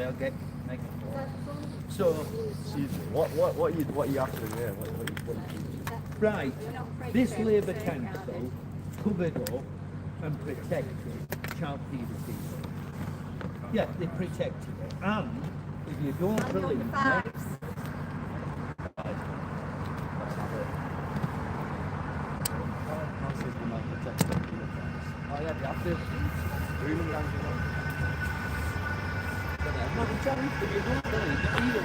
I'll make it. So, What are you after there? What are you thinking? right, this Labour Council covered up and protected child paedophilia. Yeah, they protected it. And if you don't believe me, Oh yeah, they have to. Grooming gangs, you know. no, John, if you don't believe it, either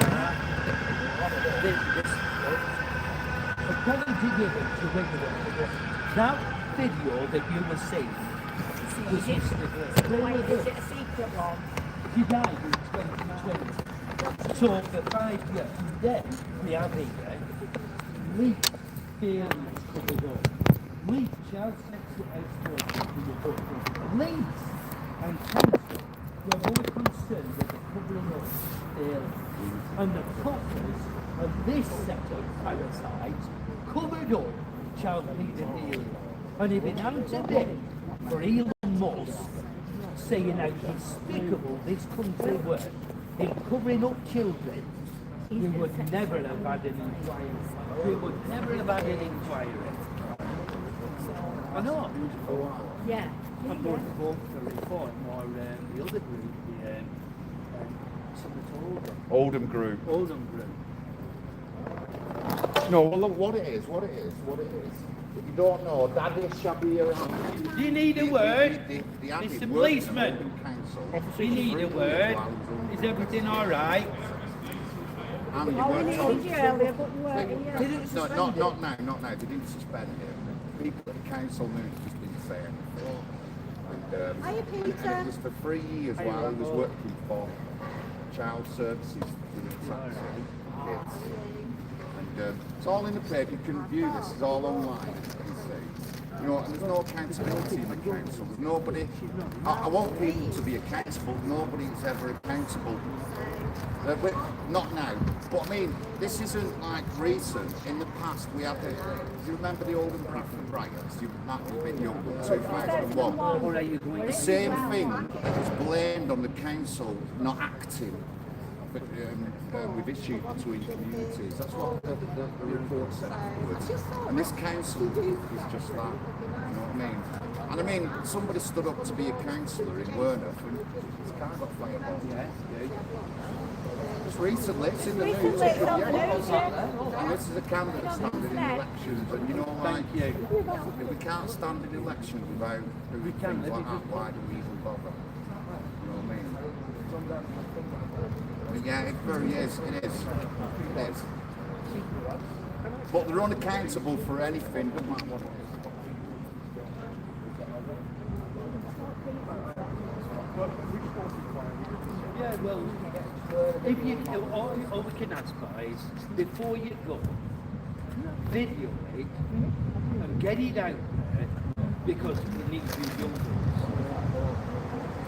according to you, that video that you were seeing was Is it a secret one? She died in 2020. So for 5 years, then we have here leaked failures covered up. Leaked child sexual exploitation in the book. Leaked and council were more concerned with the covering up failures. And the coppers of this set of parasites covered up child paedophilia. And if it hadn't been for Elon Musk saying how despicable this country were in covering up children, we would never have had an inquiry. We would never have had an inquiry. I know. Yeah. I'm going to vote for reform or the other group, Oldham group. Oldham group. No, well, look, what it is. If you don't know, Daddy Shabby around. Do you need a word? The Mr. Policeman, do you need a word? Is everything all right? Oh, we needed you earlier, but you weren't here. No, not now. They didn't suspend him. People at the council knew it just didn't say anything. And, Hiya, Peter. and it was for 3 years while he was working for child services in the kids. And it's all in the paper. You can view this. It's all online. You see. You know, and there's no accountability in the council. There's nobody. I want people to be accountable. Nobody's ever accountable. Not now. But I mean, this isn't like recent. In the past, we had the. Do you remember the Oldham Bradford riots? You might have been young, 2001. The same thing was blamed on the council not acting. With issues between communities. That's what the report said afterwards. And this council is just that. You know what I mean? And I mean, somebody stood up to be a councillor in Werneth and his car got fired off. Just recently, it's in the news. And this is a candidate standing in elections, and you know, like, if we can't stand in elections without things like that, why do we even bother? You know what I mean? Yeah, it very is. It is. But they're unaccountable for anything, no matter what it is. Yeah, well, if you, all we can ask for is, before you go, video it and get it out there, because it needs to be young ones.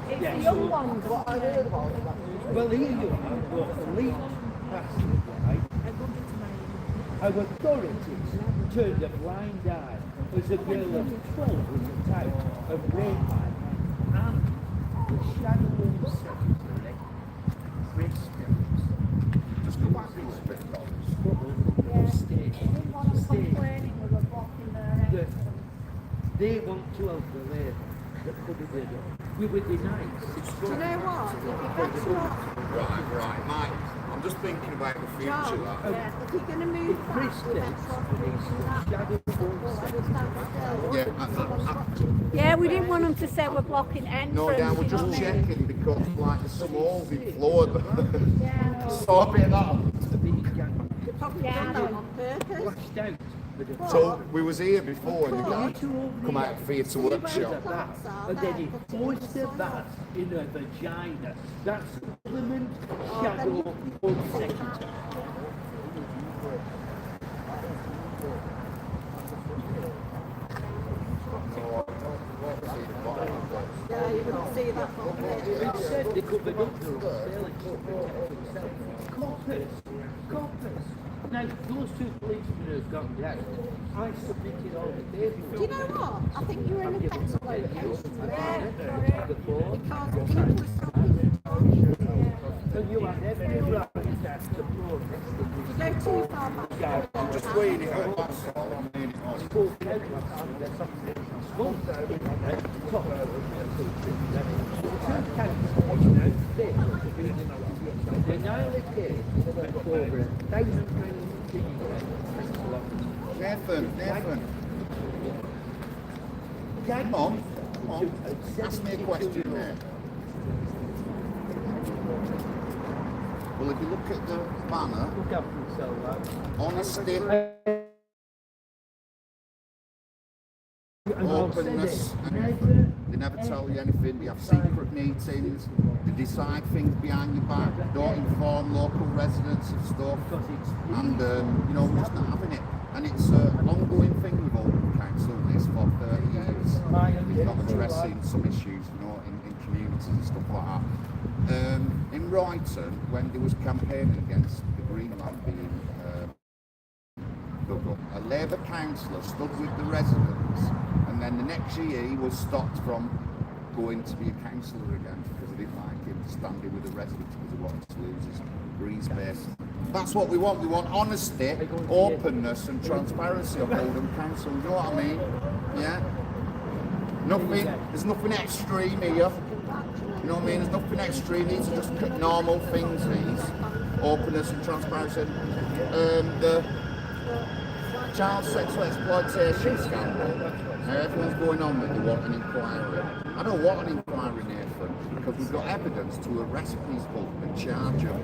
It's Yeah, the young so- ones. What are they? Well, here you are, but leaked passage, right? Our authorities turned a blind eye as a girl of 12 was attacked and raped by and the shadow home secretary, Chris Phillips. Just go back to the bit. They want to help the lady that could have been done. We were denied. Do you know what? If you're Right, Mike. I'm just thinking about the future. if you're going to move fast, we Yeah, we didn't want them to say we're blocking entrance. No, yeah, we're just checking because like there's some holes in floor. Sort it out. On purpose. So we was here before and the guy come out of theatre workshop. And then he foisted that in her vagina. That's Parliament Shadow Home Secretary. Yeah, you wouldn't see that from here. They said they covered up their own failings to protect themselves. Coppers. Now, those two policemen have gone down. I submitted all the paperwork. Do you know what? I think you're in a better location. Because people are stopping. So you have every right to protest. You go too far back. I'm just reading it, that's all. I'm reading it all. School council, there's something school top. The only kid that went over Nathan. Come on. Ask me a question, mate. Well, if you look at the banner, look up themselves. honesty, openness, and they never tell you anything. They have secret meetings. They decide things behind your back. They don't inform local residents of stuff. And, we're just not having it. And it's an ongoing thing with Oldham Council. This for 30 years. They're not addressing some issues, in communities and stuff like that. In Brighton, when there was campaigning against the Greenland being dug up, a Labour councillor stood with the residents, and then the next year he was stopped from going to be a councillor again because they didn't like him standing with the residents because he wanted to lose his green space. That's what we want. We want honesty, openness and transparency of Oldham Council. You know what I mean? Yeah? There's nothing extreme here. You know what I mean? There's nothing extreme. These are just normal things, these. Openness and transparency. The child sexual exploitation scandal. Everyone's going on that they want an inquiry. I don't want an inquiry, Nathan, because we've got evidence to arrest people and charge them.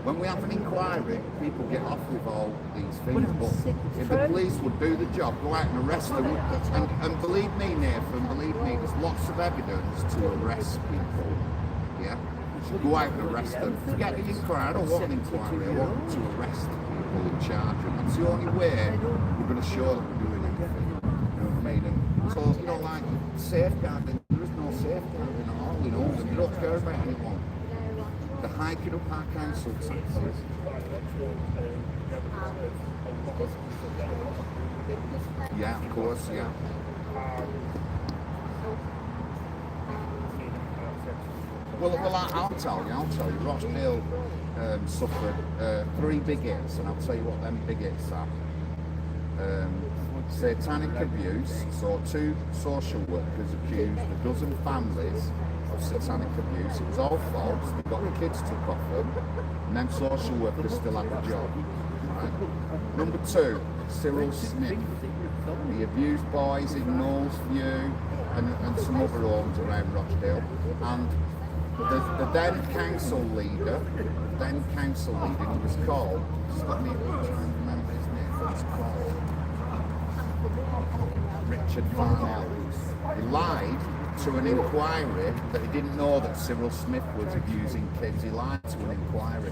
When we have an inquiry, people get off with all these things, but if the police would do the job, go out and arrest them, and believe me, Nathan, believe me, there's lots of evidence to arrest people, yeah? Go out and arrest them. Forget the inquiry, I don't want an inquiry, I want to arrest people and charge them. That's the only way we're going to show that we're doing anything, you know what I mean? And so, like safeguarding, there is no safeguarding at all in Oldham, you don't care about anyone. The hiking up our council taxes. Yeah, of course, yeah. Well, I'll tell you. Rochdale suffered 3 big hits, and I'll tell you what them big hits are. Satanic abuse, so 2 social workers accused a dozen families of satanic abuse. It was all false. They got the kids took off them, and then social workers still had the job. Right. Number 2, Cyril Smith. He abused boys in Knowles View and some other homes around Rochdale. And the then council leader, he was called, just let me try and remember his name, he was called Richard Farnell. He lied to an inquiry that he didn't know that Cyril Smith was abusing kids. He lied to an inquiry.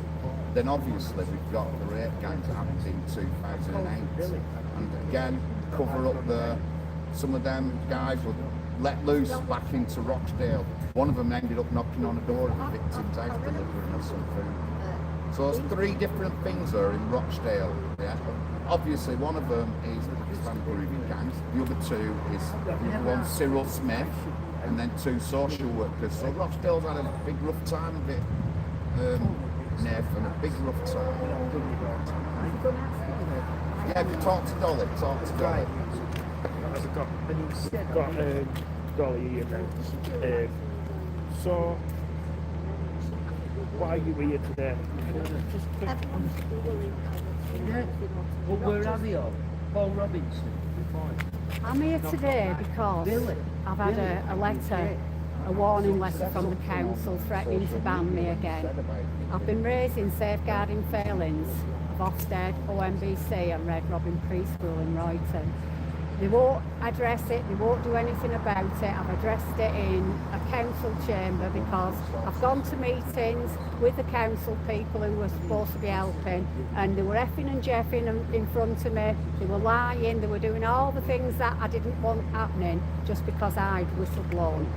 Then obviously we've got the rape gangs that happened in 2008. And again, cover up some of them guys were let loose back into Rochdale. One of them ended up knocking on the door of the victim's house, delivering her some food. So there's 3 different things there in Rochdale. Yeah. Obviously, one of them is the Pakistan gangs. The other 2 is one Cyril Smith, and then 2 social workers. So Rochdale's had a big rough time of it, Nathan, a big rough time. Yeah, talk to Dolly. I've got Dolly here now. So, why are you here today? Well, where are they all? Paul Robinson. I'm here today because I've had a letter, a warning letter from the council threatening to ban me again. I've been raising safeguarding failings of Ofsted, OMBC and Red Robin Preschool in Royton. They won't address it, they won't do anything about it. I've addressed it in a council chamber because I've gone to meetings with the council people who were supposed to be helping, and they were effing and jeffing in front of me. They were lying, they were doing all the things that I didn't want happening just because I'd whistleblown.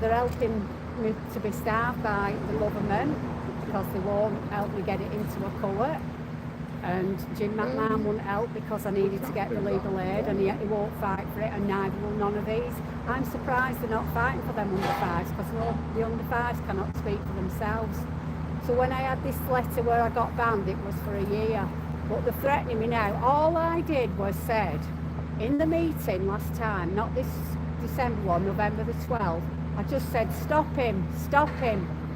They're helping me to be starved by the government because they won't help me get it into a court. and Jim McMahon wouldn't help because I needed to get the legal aid, and he won't fight for it, and neither will none of these. I'm surprised they're not fighting for them under 5s, because the under 5s cannot speak for themselves. So when I had this letter where I got banned, it was for a year, but they're threatening me now. All I did was said in the meeting last time, not this December one, November the 12th, I just said stop him,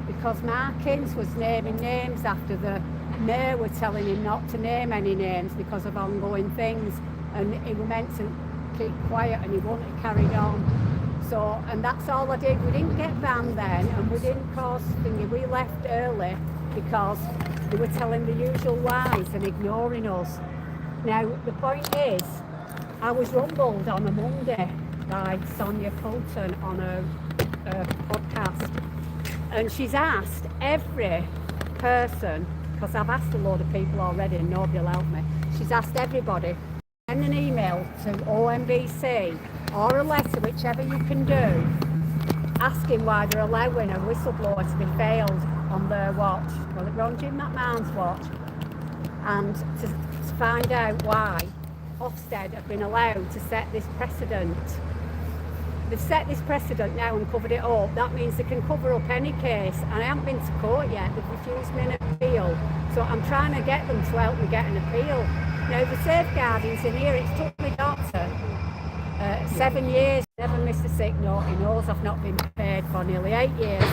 because Mark Ince was naming names after the mayor were telling him not to name any names because of ongoing things, and he was meant to keep quiet, and he wouldn't have carried on. So, and that's all I did. We didn't get banned then, and we didn't cause thingy. We left early because they were telling the usual lies and ignoring us. Now, the point is, I was rumbled on a Monday by Sonia Coulton on a podcast, and she's asked every person, because I've asked a load of people already and nobody will help me, she's asked everybody, send an email to OMBC or a letter, whichever you can do, asking why they're allowing a whistleblower to be failed on their watch, well, it's on Jim McMahon's watch, and to find out why Ofsted have been allowed to set this precedent. They've set this precedent now and covered it up. That means they can cover up any case, and I haven't been to court yet. They've refused me an appeal, so I'm trying to get them to help me get an appeal. Now, the safeguarding's in here. It's took my doctor 7 years, never missed a sick note. He knows I've not been paid for nearly 8 years,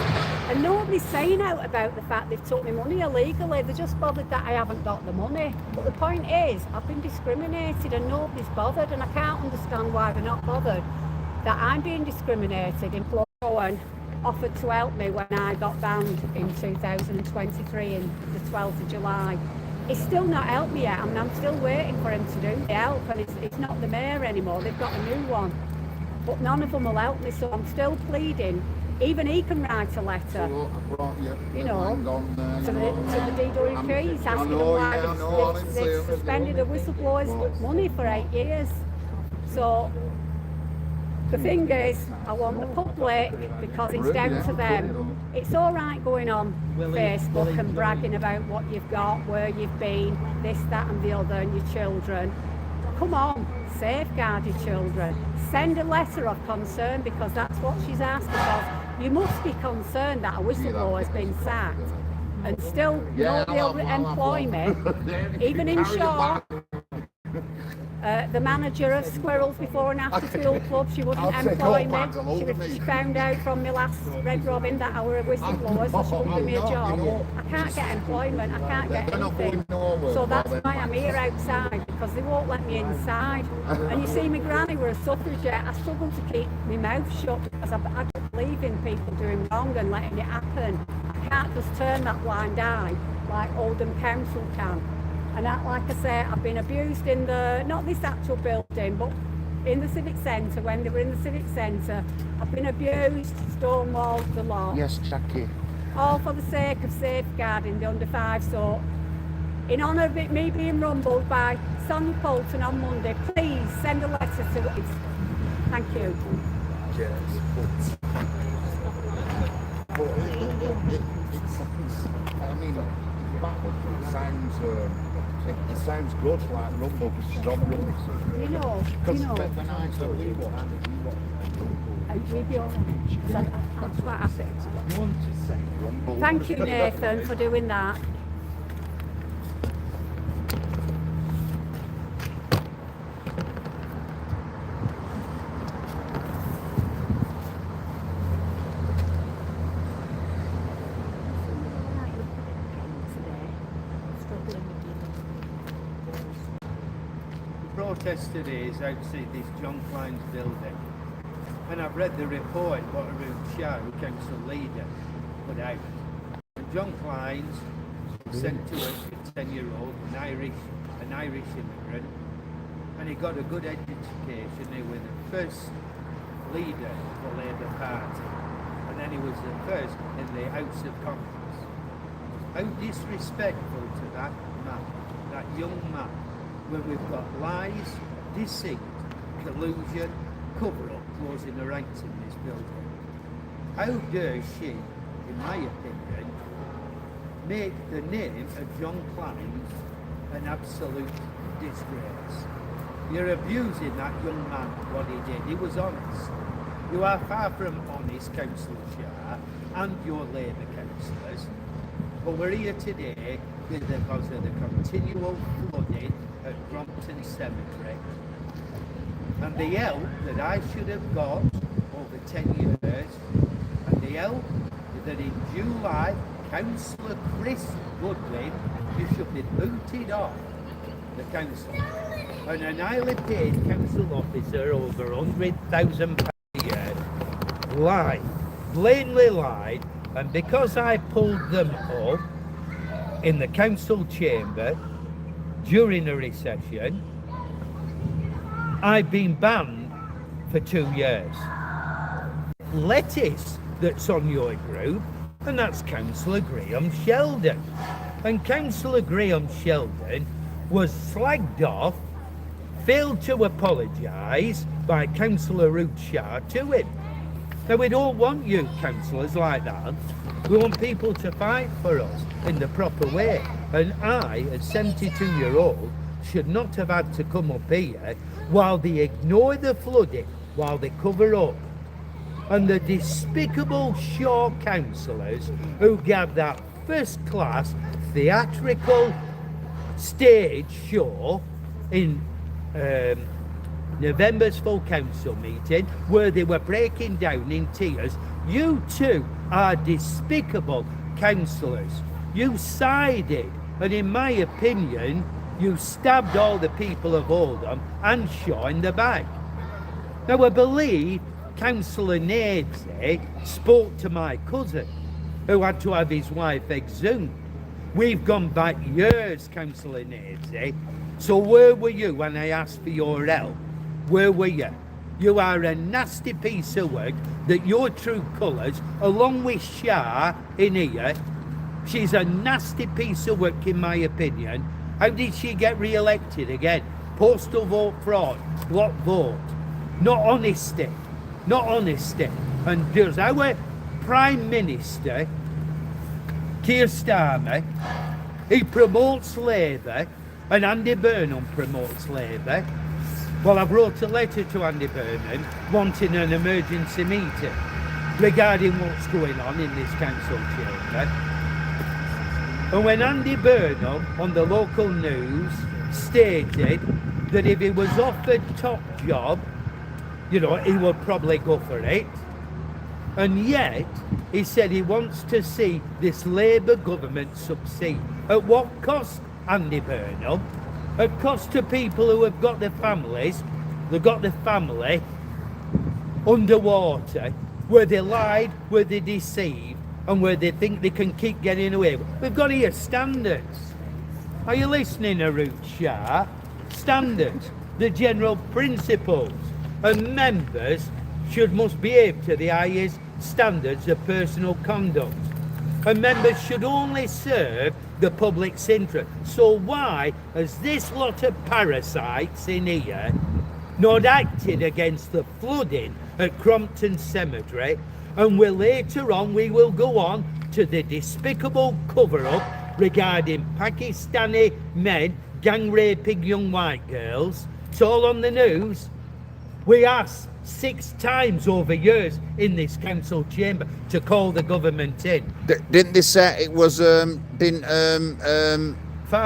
and nobody's saying out about the fact they've took me money illegally. They're just bothered that I haven't got the money. But the point is, I've been discriminated and nobody's bothered, and I can't understand why they're not bothered that I'm being discriminated. Employer Owen offered to help me when I got banned in 2023 in the 12th of July. He's still not helped me yet. I'm still waiting for him to do the help, and it's not the mayor anymore. They've got a new one, but none of them will help me, so I'm still pleading. Even he can write a letter, So I brought you know, to the DWP. He's asking them why they've suspended a whistleblower's money for 8 years. So the thing is, I want the public, because it's down to them. It's all right going on Facebook and bragging about what you've got, where you've been, this, that and the other, and your children. Come on, safeguard your children. Send a letter of concern, because that's what she's asked, because you must be concerned that a whistleblower has been sacked and still nobody will employ me, even in short. The manager of Squirrels Before and After School Club, she wouldn't employ me. She found out from my last Red Robin that I were a whistleblower, so she wouldn't give me a job. I can't get employment, I can't get anything. So that's why I'm here outside, because they won't let me inside. And you see, my granny were a suffragette. I struggle to keep my mouth shut because I don't believe in people doing wrong and letting it happen. I can't just turn that blind eye like Oldham Council can. And like I say, I've been abused in the, not this actual building, but in the Civic Centre, when they were in the Civic Centre. I've been abused, stonewalled, the lot. Yes, Jackie. All for the sake of safeguarding the under 5. So, in honour of me being rumbled by Sonia Coulton on Monday, please send a letter to us. Thank you. I mean, it sounds good, like rumble, because she's on rumble. You know. When I tell you what, We'd be all right. I'm quite happy. You want to say rumble. Thank you, Nathan, for doing that. protest today is outside this John Klein's building, and I've read the report what Arun Shah, who council leader, put out. And John Klein's sent to us a 10-year-old, an Irish immigrant, and he got a good education. He was the first leader of the Labour Party, and then he was the first in the House of Commons. How disrespectful to that man, that young man, when we've got lies, deceit, collusion, cover-up closing the ranks in this building. How dare she, in my opinion, make the name of John Klein an absolute disgrace. You're abusing that young man, what he did. He was honest. You are far from honest, Councillor Shah, and your Labour councillors. But we're here today because of the continual flooding at Crompton Cemetery. And the help that I should have got over 10 years, and the help that in July, Councillor Chris Goodwin, you should be booted off the council. And an highly paid council officer over £100,000 a year lied, blatantly lied, and because I pulled them up in the council chamber during a recession, I've been banned for 2 years. Lettuce that's on your group, and that's Councillor Graham Sheldon. And Councillor Graham Sheldon was slagged off, failed to apologise by Councillor Ruth Shah to him. Now, we don't want you councillors like that. We want people to fight for us in the proper way. And I, a 72-year-old, should not have had to come up here while they ignore the flooding, while they cover up. And the despicable Shaw councillors who gave that first-class theatrical stage show in November's full council meeting where they were breaking down in tears. You too are despicable councillors. You sided, and in my opinion, you stabbed all the people of Oldham and Shaw in the back. Now, I believe Councillor Nadesy spoke to my cousin, who had to have his wife exhumed. We've gone back years, Councillor Nadesy. So where were you when I asked for your help? Where were you? You are a nasty piece of work that your true colours, along with Shah in here, she's a nasty piece of work in my opinion. How did she get re-elected again? Postal vote fraud, block vote. Not honesty. Not honesty. And there's our Prime Minister, Keir Starmer, he promotes Labour, and Andy Burnham promotes Labour. Well, I've wrote a letter to Andy Burnham wanting an emergency meeting regarding what's going on in this council chamber. And when Andy Burnham on the local news stated that if he was offered top job, you know, he would probably go for it. And yet, he said he wants to see this Labour government succeed. At what cost, Andy Burnham? At cost to people who have got their families, they've got their family underwater, where they lied, where they deceived, and where they think they can keep getting away. We've got here standards. Are you listening, Ruth Shah? Standards, the general principles, and members must behave to the highest standards of personal conduct. And members should only serve the public's interest. So why has this lot of parasites in here not acted against the flooding at Crompton Cemetery? And later on we will go on to the despicable cover-up regarding Pakistani men gang raping young white girls. It's all on the news. We asked 6 times over years in this council chamber to call the government in. Didn't they say it was Far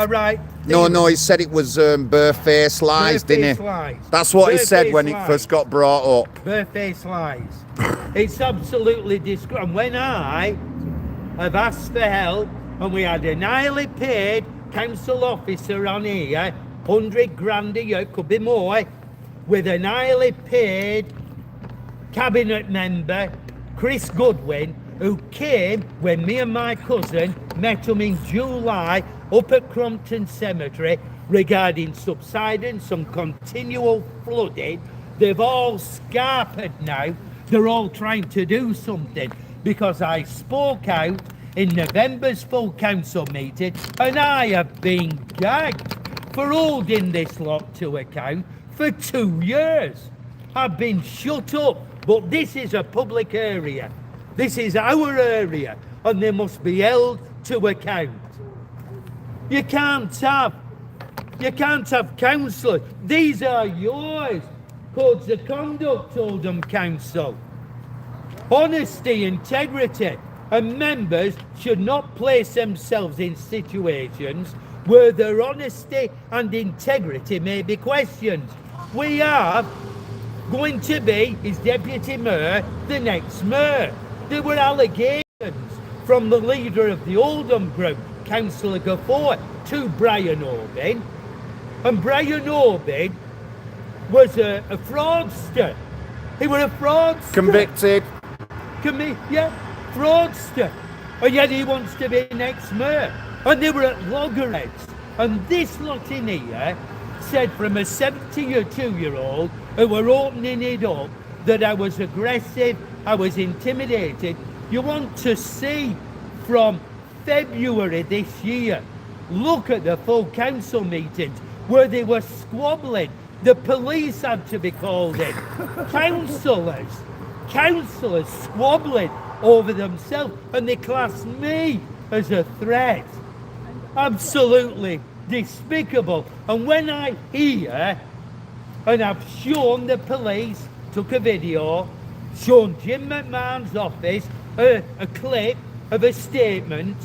right. No, he said it was bare-faced lies, didn't he? Lies. That's what he said when it first got brought up. Bare-faced lies. It's absolutely disgraceful. And when I have asked for help, and we had an highly paid council officer on here, 100 grand a year, could be more, with an highly paid cabinet member, Chris Goodwin, who came when me and my cousin met him in July up at Crompton Cemetery regarding subsidence and continual flooding. They've all scarpered now. They're all trying to do something because I spoke out in November's full council meeting and I have been gagged for holding this lot to account for 2 years. I've been shut up, but this is a public area. This is our area, and they must be held to account. You can't have You can't have councillors. These are yours. Codes of conduct, Oldham Council. Honesty, integrity, and members should not place themselves in situations where their honesty and integrity may be questioned. We are going to be his deputy mayor, the next mayor. There were allegations from the leader of the Oldham group, Councillor Gafford, to Brian Orbin, and Brian Orbin was a fraudster. He was a fraudster. Convicted. Yeah, fraudster. And yet he wants to be next mayor. And they were at loggerheads. And this lot in here said from a 72-year-old who were opening it up that I was aggressive, I was intimidated. You want to see from February this year, look at the full council meetings where they were squabbling. The police had to be called in. Councillors squabbling over themselves, and they classed me as a threat. Absolutely despicable. And when I hear, and I've shown the police, took a video, shown Jim McMahon's office a clip of a statement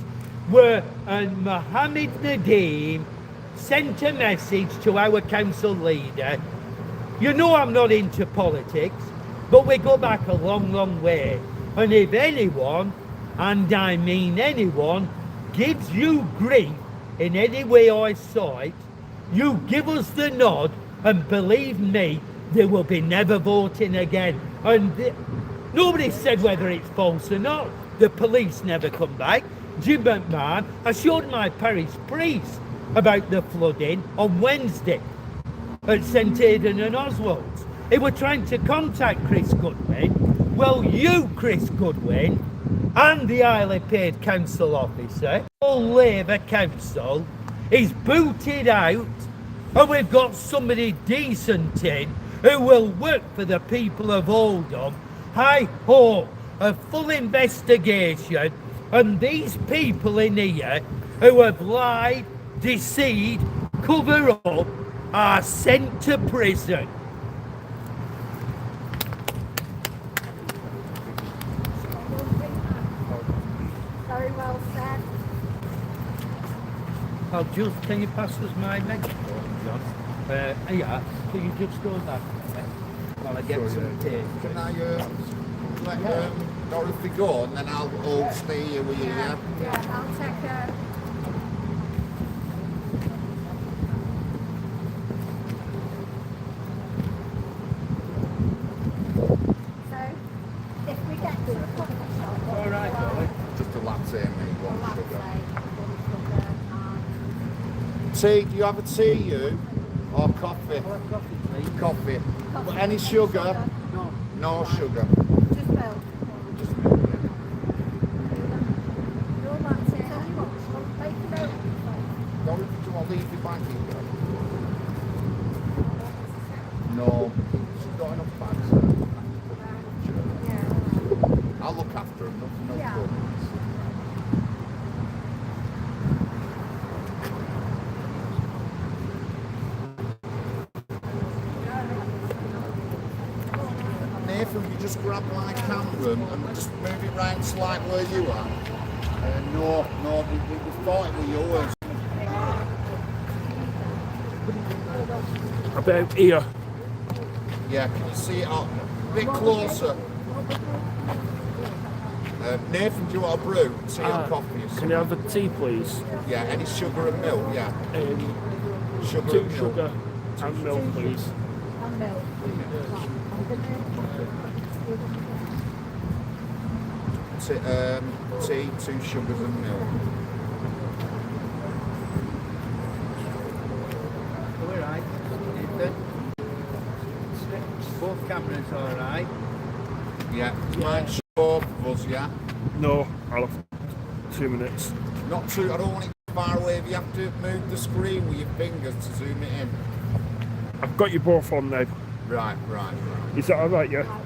where Mohammed Nadeem sent a message to our council leader. You know I'm not into politics, but we go back a long, long way. And if anyone, and I mean anyone, gives you grief in any way or sight, you give us the nod, and believe me, they will be never voting again. And nobody said whether it's false or not. The police never come back. Jim McMahon, I showed my parish priest about the flooding on Wednesday at St Aidan and Oswald's. They were trying to contact Chris Goodwin. Well, you, Chris Goodwin, and the highly paid council officer, all Labour council, is booted out, and we've got somebody decent in who will work for the people of Oldham. I hope a full investigation, and these people in here who have lied, deceived, cover up, are sent to prison. Very well said. Can you pass us my microphone, John? Yeah, can you just go that way while I get some tape? Can I let Dorothy go, and then I'll stay here with you, yeah? Yeah, I'll take her. So, if we get to the coffee shop, All right, darling. Just a latte, mate, one latte, sugar. one sugar, Tea, do you have a tea, you? Or coffee? I'll have coffee, please. Coffee. Any sugar? No. No sugar. just milk. Just milk, yeah. No latte. Make the milk. Dorothy, do you want to leave your bag here? No. She's got enough bags there. Yeah. I'll look after her, no Yeah. problems. Nathan, you just grab my camera and just move it round slightly where you are. No, we thought it was yours. About here. Yeah, can you see it up? A bit closer. Nathan, do you want a brew? Tea or coffee? Or Can something? you have a tea, please? Yeah, any sugar and milk? Yeah, sugar 2 and milk. sugar and milk, please. And milk. Tea, 2 sugars and milk. All right. Ethan. Both cameras all right. Yeah, mine show both of us, yeah? No, I'll have 2 minutes. Not too, I don't want it far away. If you have to move the screen with your fingers to zoom it in. I've got you both on now. Right. Is that alright, yeah? Just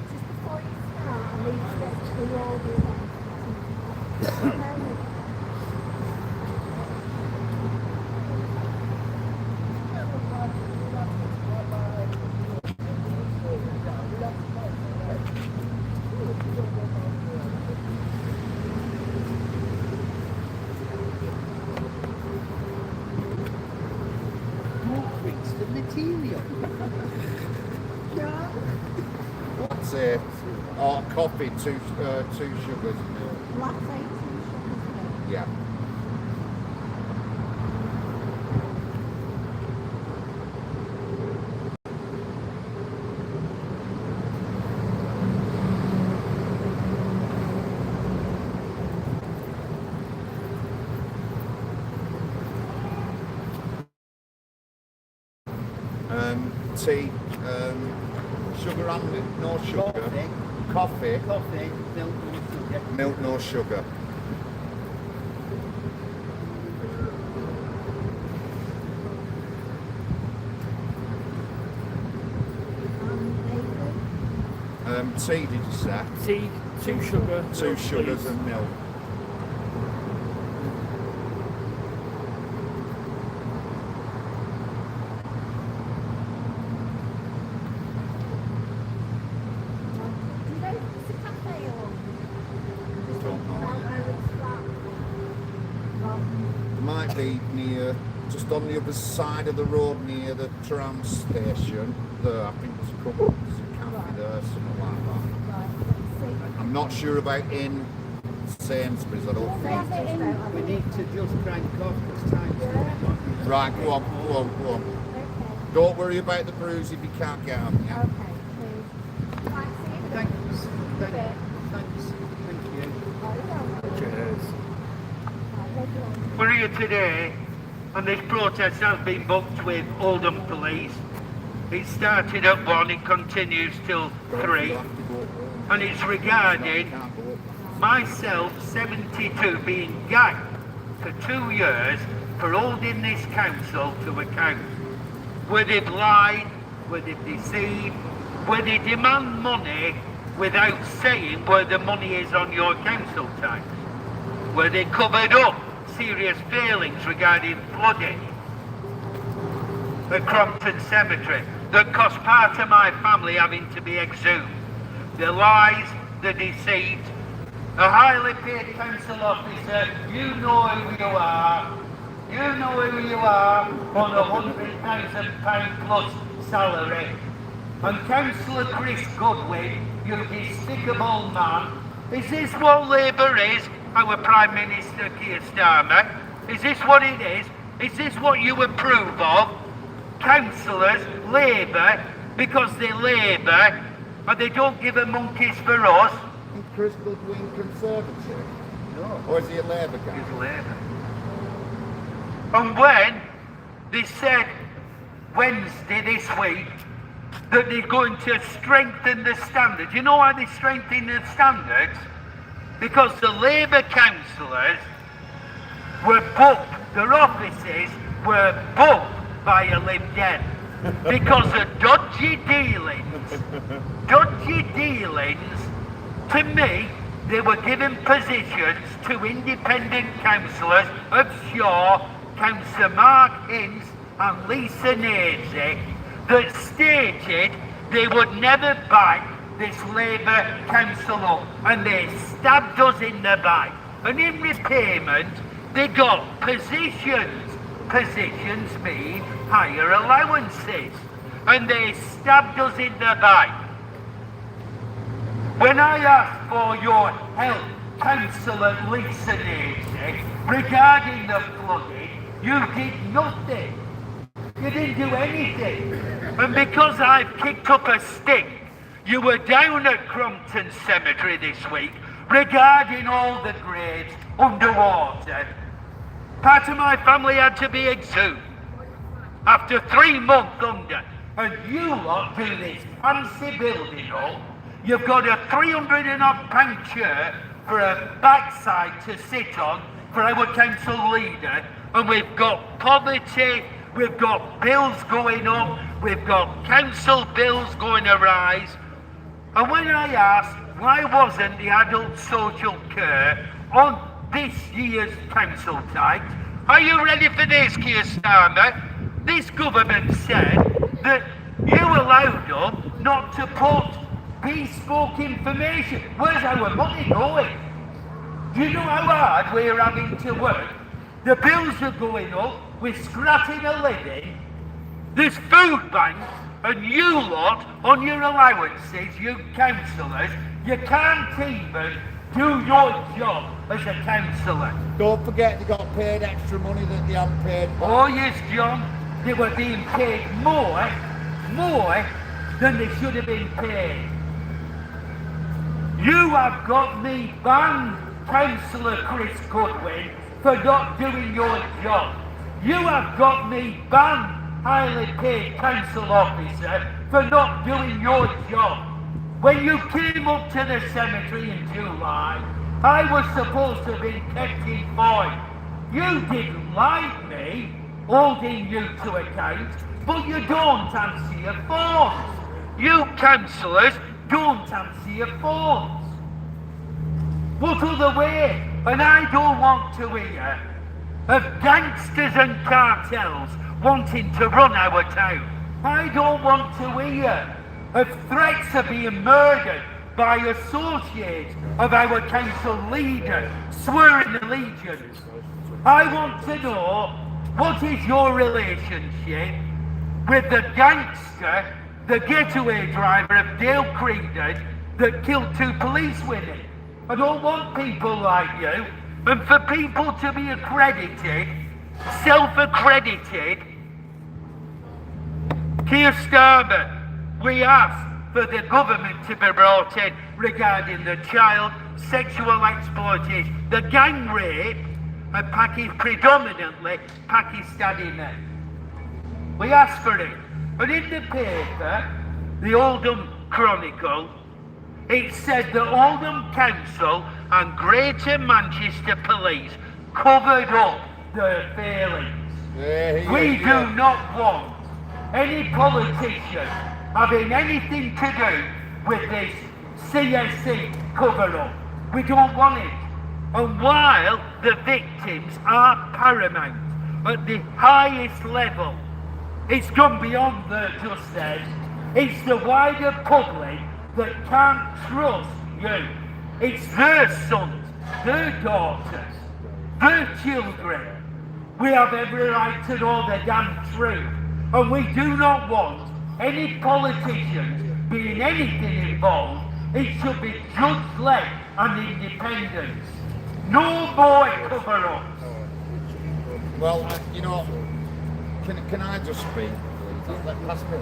before you start, I need to do all the latte or coffee, two sugars. Latte, 2 sugars. Yeah. Tea, sugar and milk, no sugar. Coffee. Coffee, milk, no sugar. Milk, no sugar. Tea, did you say? Tea, 2 sugar. 2 sugars please. and milk. Might be near, just on the other side of the road near the tram station. There, I think there's a cafe there, something like that. I'm not sure about in Sainsbury's, I don't think. We need to just crank off because time's running. Right, go on. Don't worry about the bruise if you can't get them. Yeah. Thanks. Thank you. Cheers. We're here today, and this protest has been booked with Oldham Police. It started at 1, it continues till 3, and it's regarding myself, 72, being gagged for 2 years for holding this council to account. Where they've lied, where they've deceived, where they demand money without saying where the money is on your council tax, where they covered up serious failings regarding flooding at Crompton Cemetery that cost part of my family having to be exhumed. The lies, the deceit. A highly paid council officer, you know who you are. You know who you are on £100,000 plus salary. And Councillor Chris Goodwin, you despicable man. Is this what Labour is? Our Prime Minister Keir Starmer? Is this what it is? Is this what you approve of? Councillors, Labour, because they're Labour, and they don't give a monkeys for us? Is Chris Goodwin Conservative? No. Or is he a Labour guy? He's Labour. And when they said Wednesday this week that they're going to strengthen the standards, you know why they're strengthening the standards? Because the Labour councillors were booked, their offices were booked by a Lib Dem because of dodgy dealings. To me, they were giving positions to independent councillors of Shaw, Councillor Mark Ince and Lisa Nazy that stated they would never back this Labour council up, and they stabbed us in the back. And in repayment, they got positions mean higher allowances, and they stabbed us in the back. When I asked for your help, Councillor Lisa Nazy, regarding the flooding, you did nothing. You didn't do anything. And because I've kicked up a stink, you were down at Crompton Cemetery this week regarding all the graves underwater. Part of my family had to be exhumed after 3 months under. And you lot do this fancy building up. You've got a £300 chair for a backside to sit on for our council leader. And we've got poverty, we've got bills going up, we've got council bills going to rise. And when I asked why wasn't the adult social care on this year's council tax, are you ready for this, Keir Starmer? This government said that you allowed them not to put bespoke information. Where's our money going? Do you know how hard we're having to work? The bills are going up, we're scratching a living. There's food banks And you lot, on your allowances, you councillors, you can't even do your job as a councillor. Don't forget they got paid extra money that they haven't paid back. Oh yes, John, they were being paid more than they should have been paid. You have got me banned, Councillor Chris Goodwin, for not doing your job. You have got me banned, highly paid council officer, for not doing your job. When you came up to the cemetery in July, I was supposed to have been kept informed. You didn't like me holding you to account, but you don't answer your phones. You councillors don't answer your phones. What other way? And I don't want to hear of gangsters and cartels wanting to run our town. I don't want to hear of threats of being murdered by associates of our council leader swearing allegiance. I want to know, what is your relationship with the gangster, the getaway driver of Dale Creedon that killed 2 police women? I don't want people like you, and for people to be accredited, self-accredited. Keir Starmer, we ask for the government to be brought in regarding the child sexual exploitation, the gang rape of predominantly Pakistani men. We ask for it. But in the paper, the Oldham Chronicle, it said that Oldham Council and Greater Manchester Police covered up their failings. We do not want any politician having anything to do with this CSC cover-up. We don't want it. And while the victims are paramount at the highest level, it's gone beyond the justice. It's the wider public that can't trust you. It's their sons, their daughters, their children. We have every right to know the damn truth. And we do not want any politicians being anything involved. It should be judge-led and independent. No more cover-ups. Well, you know, can I just speak? Pass me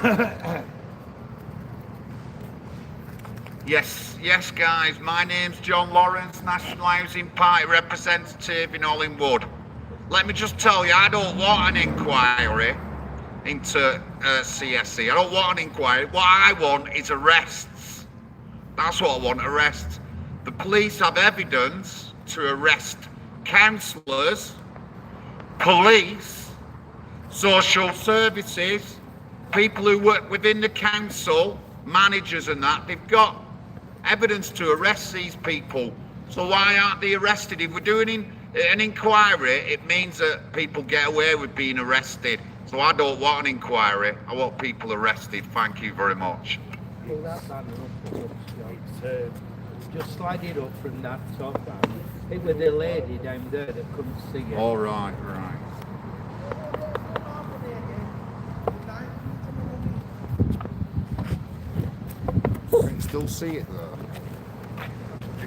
that. Yes, guys. My name's John Lawrence, National Housing Party representative in Oldham. Let me just tell you, I don't want an inquiry into CSC. I don't want an inquiry. What I want is arrests. That's what I want, arrests. The police have evidence to arrest councillors, police, social services, people who work within the council, managers and that. They've got evidence to arrest these people. So why aren't they arrested? If we're doing an inquiry, it means that people get away with being arrested. So I don't want an inquiry. I want people arrested. Thank you very much. Pull that banner up, just slide it up from that top banner. It was the lady down there that couldn't see it. All right. You can still see it though.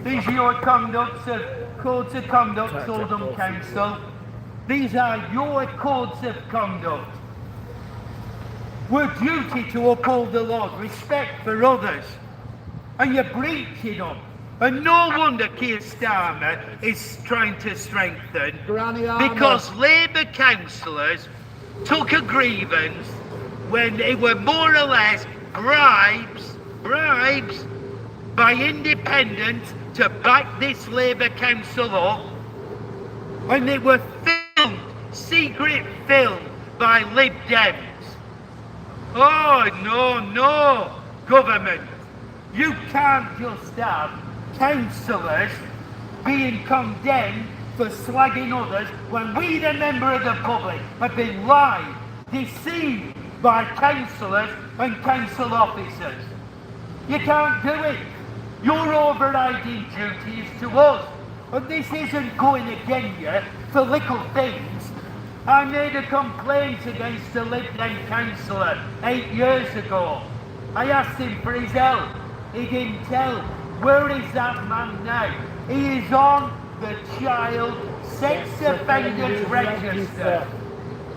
These are your codes of conduct, Oldham Council. These are your codes of conduct. We're duty to uphold the law, respect for others, and you're breaching them. And no wonder Keir Starmer is trying to strengthen, because Labour councillors took a grievance when they were more or less bribes by independents to back this Labour council up, and they were filmed, secret filmed by Lib Dems. Oh no, government, you can't just have councillors being condemned for slagging others when we, the member of the public, have been lied, deceived by councillors and council officers. You can't do it. Your overriding duty is to us. And this isn't going against you for little things. I made a complaint against the Lib Dem councillor 8 years ago. I asked him for his help. He didn't tell. Where is that man now? He is on the Child Sex Offenders Register.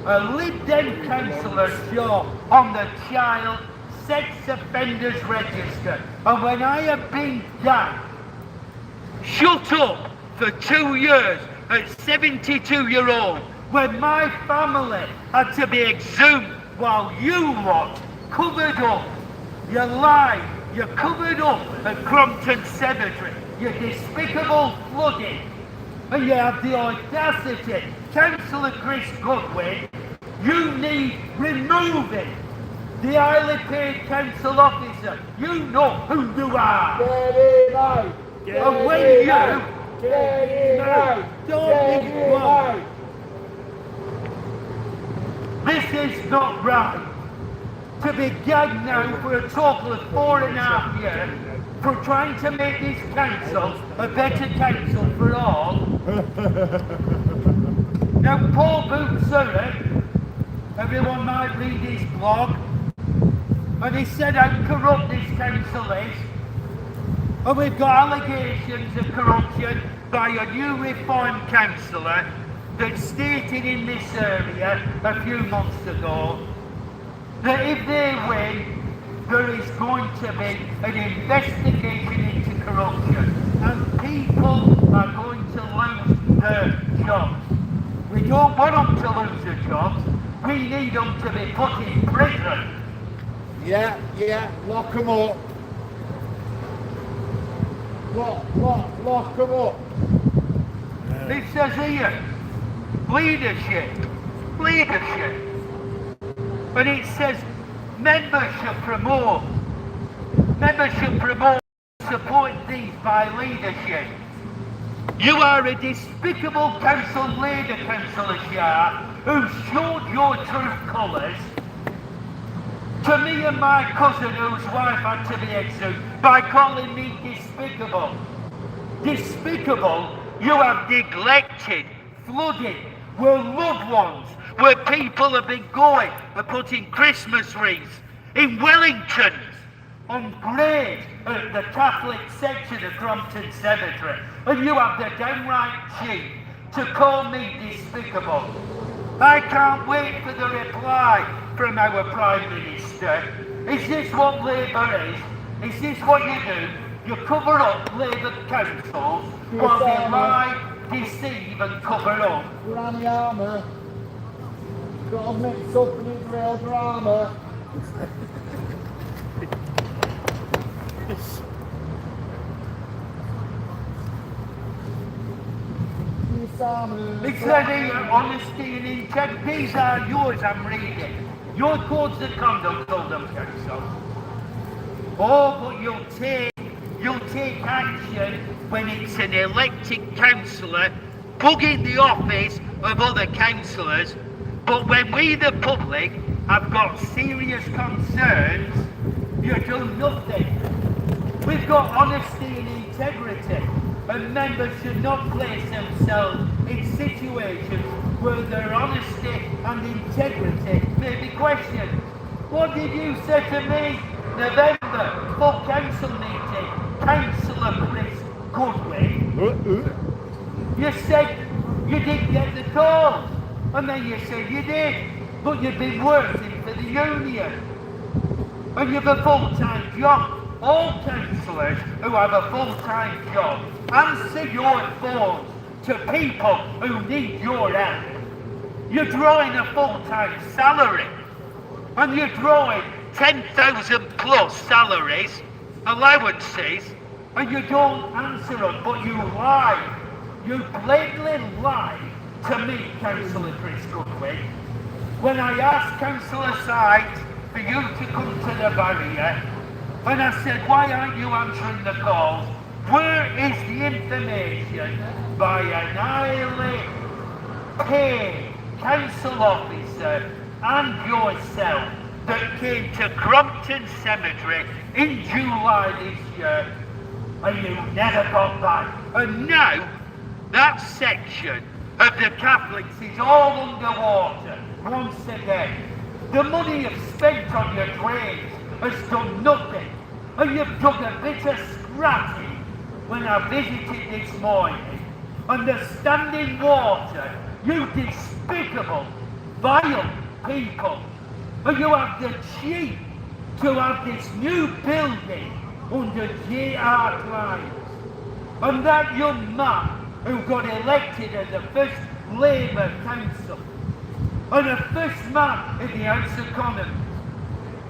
A Lib Dem councillor job on the Child Sex Offenders Register. And when I have been down, shut up for 2 years at 72-year-old, when my family had to be exhumed while you lot covered up. You lied, you covered up at Crompton Cemetery, you despicable flooding, and you have the audacity, Councillor Chris Goodwin, you need removing the highly paid council officer. You know who you are. Get him out. And when you Get him out. don't Get be him wrong. out. This is not right. To be gagged now for a total of 4.5 years for trying to make this council a better council for all. Now Paul Bootsuri, everyone might read his blog, and he said how corrupt this council is. And we've got allegations of corruption by a new reformed councillor that stated in this area a few months ago that if they win, there is going to be an investigation into corruption and people are going to lose their jobs. We don't want them to lose their jobs, we need them to be put in prison. Yeah, lock them up. Lock them up. It says here, leadership, and it says membership promote, support these by leadership. You are a despicable council leader, Councillor Shah, who showed your true colours to me and my cousin whose wife had to be exhumed by calling me despicable. Despicable, you have neglected, flooded, where loved ones, where people have been going and putting Christmas wreaths in Wellingtons on graves at the Catholic section of Crompton Cemetery. And you have the downright cheek to call me despicable. I can't wait for the reply from our Prime Minister. Is this what Labour is? Is this what you do? You cover up Labour councils while they lie, deceive and cover up. Granny Armour. Got to mix up in his real drama. It's ready, honesty and integrity. These are yours, I'm reading. Your codes of conduct, Oldham Council. Oh, but you'll take action when it's an elected councillor bugging the office of other councillors. But when we, the public, have got serious concerns, you do nothing. We've got honesty and integrity, and members should not place themselves in situations where their honesty and integrity may be questioned. What did you say to me? November, full council meeting, Councillor Chris Goodwin. You said you didn't get the calls, and then you said you did, but you've been working for the union, and you've a full-time job. All councillors who have a full-time job answer your phones to people who need your help. You're drawing a full-time salary, and you're drawing 10,000 plus salaries, allowances, and you don't answer them, but you lie. You blatantly lie to me, Councillor Chris Goodwin. When I asked Councillor Sykes for you to come to the barrier, and I said, why aren't you answering the calls? Where is the information by an highly paid council officer and yourself that came to Crompton Cemetery in July this year, and you never got back? And now, that section of the Catholics is all underwater once again. The money you've spent on your drains has done nothing, and you've dug a bit of scratching when I visited this morning, and the standing water, you despicable, vile people, and you have the cheek to have this new building under GETTR. And that young man who got elected as the first Labour council and the first man in the House of Commons,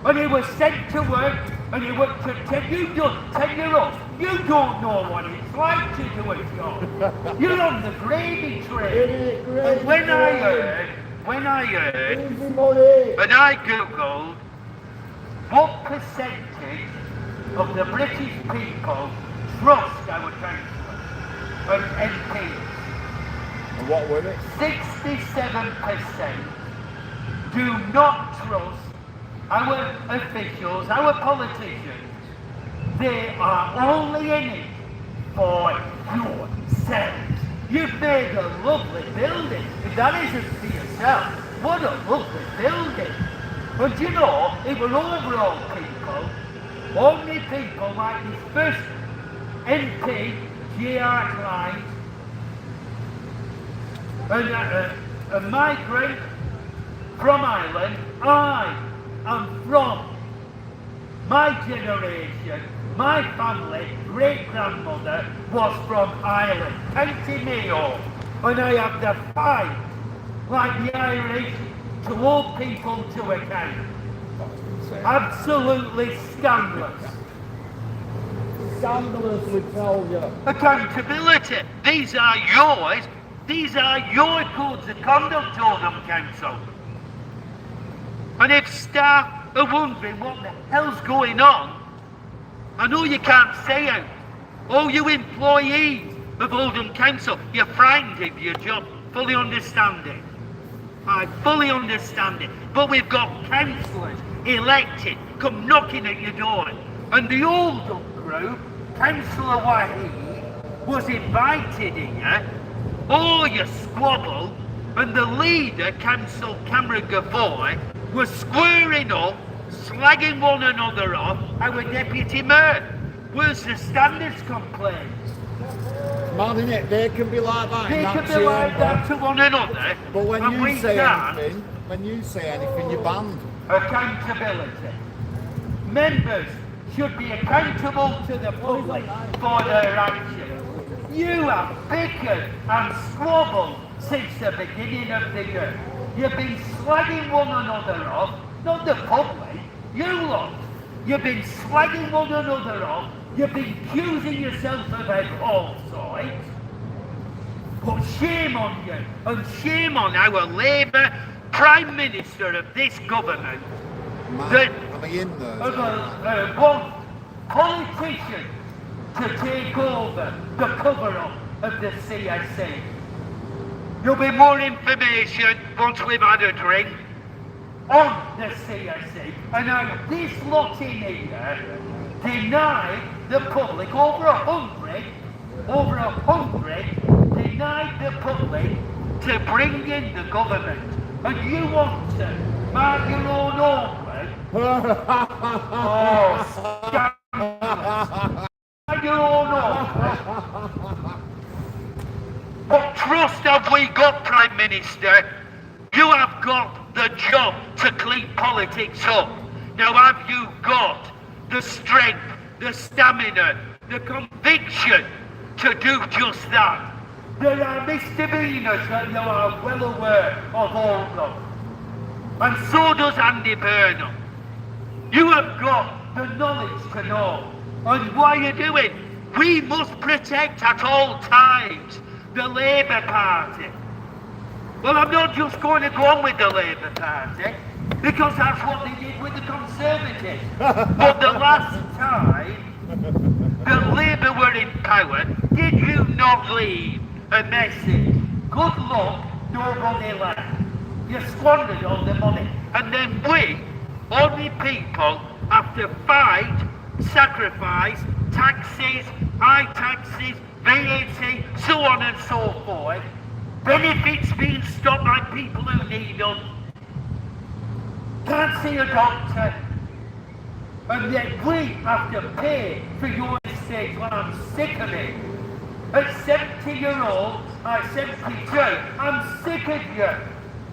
and he was sent to work and he worked for 10-year-olds. You don't know what it's like to do a job. You're on the gravy train. And when I heard, and I googled what percentage of the British people trust our councillors and MPs. And what were it? 67% do not trust our officials, our politicians. They are only in it for yourselves. You've made a lovely building. If that isn't for yourself, what a lovely building. But you know, it was overall people, only people like this first MP, GETTR, a migrant from Ireland. I am from my generation. My family, great-grandmother, was from Ireland, County Mayo, and I have to fight like the Irish to hold people to account. Absolutely scandalous. Scandalous, we tell you. Accountability. These are yours. These are your codes of conduct, Oldham Council. And if staff are wondering what the hell's going on, I know you can't say it. Oh, you employees of Oldham Council, you're frightened of your job. Fully understand it. I fully understand it. But we've got councillors elected come knocking at your door. And the Oldham group, Councillor Wahid, was invited here. Oh, you squabble. And the leader, Councillor Cameron Gavoy, was squaring up, slagging one another off, our deputy mayor. Where's the standards complaints? Man, innit? They can be like that. They can be like that to one another. But when and you say anything, you're banned. Accountability. Members should be accountable to the public for their actions. You have bickered and squabbled since the beginning of the year. You've been slagging one another off, not the public, you lot. You've been slagging one another off, you've been accusing yourself about all sides. But shame on you, and shame on our Labour Prime Minister of this government. That one politician to take over the cover-up of the CSC. There'll be more information once we've had a drink on the CSC. And now this lot in here denied the public, over a hundred, denied the public to bring in the government. And you want to mark your own awkward? Oh, scandalous. Mark your own awkward. What trust have we got, Prime Minister? You have got the job to clean politics up. Now have you got the strength, the stamina, the conviction to do just that? There are misdemeanors that you are well aware of all of. And so does Andy Burnham. You have got the knowledge to know. And what are you doing? We must protect at all times the Labour Party. Well, I'm not just going to go on with the Labour Party, because that's what they did with the Conservatives. But the last time the Labour were in power, did you not leave a message? Good luck, nobody left. You squandered all the money. And then we, ordinary people, have to fight, sacrifice, taxes, high taxes, VAT, so on and so forth, benefits being stopped like people who need them. Can't see a doctor. And yet we have to pay for your mistakes when I'm sick of it. At 70-year-old, I'm 72, I'm sick of you.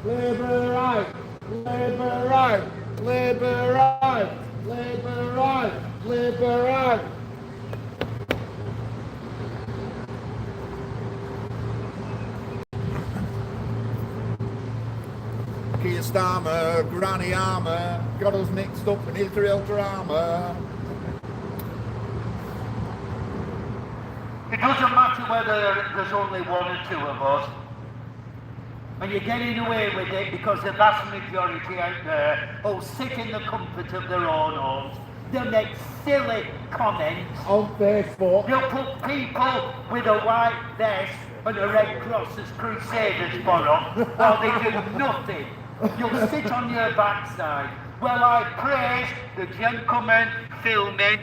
Labour right, Labour right, Labour right, Labour right, Labour right. Keir Starmer, Granny Armour, got us mixed up in Israel drama. It doesn't matter whether there's only one or two of us. And you're getting away with it because the vast majority out there all sit in the comfort of their own homes. They make silly comments. On Facebook. You'll put people with a white vest and a red cross as crusaders for them while they do nothing. You'll sit on your backside. Well, I praise the gentleman filming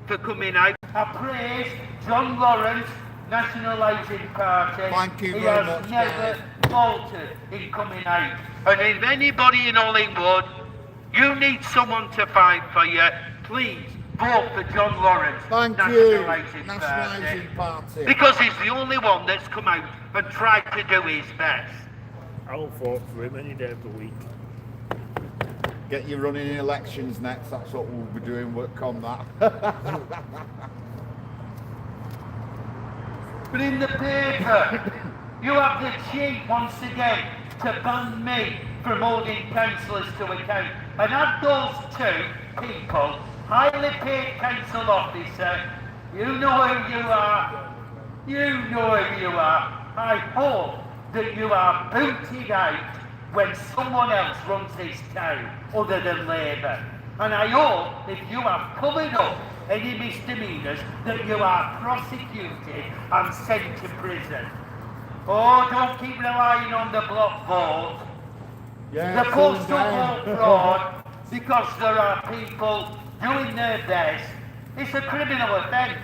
for coming out. I praise John Lawrence, National Housing Party. Thank you he very has much, never guys. faltered in coming out. And if anybody in Hollywood, you need someone to fight for you, please vote for John Lawrence, Thank National you, Housing National Party. Housing Party. Because he's the only one that's come out and tried to do his best. I'll vote for him any day of the week. Get you running in elections next, that's what we'll be doing, work on that. But in the paper, you have the cheek once again to ban me from holding councillors to account. And add those two people, highly paid council officer, you know who you are, you know who you are. I hope that you are booted out when someone else runs this town other than Labour. And I hope if you have covered up any misdemeanours that you are prosecuted and sent to prison. Oh, don't keep relying on the block vote, Yeah, the postal vote fraud, because there are people doing their best. It's a criminal offence.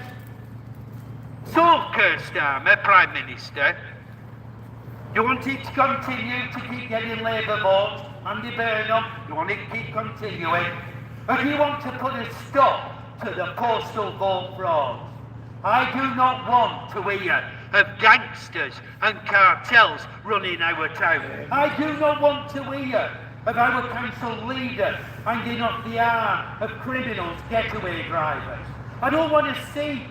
So, Keir Starmer, Prime Minister, you want it to continue to keep getting Labour votes, Andy Burnham, you want it to keep continuing, and you want to put a stop to the postal vote fraud. I do not want to hear of gangsters and cartels running our town. I do not want to hear of our council leader hanging off the arm of criminals, getaway drivers. I don't want to see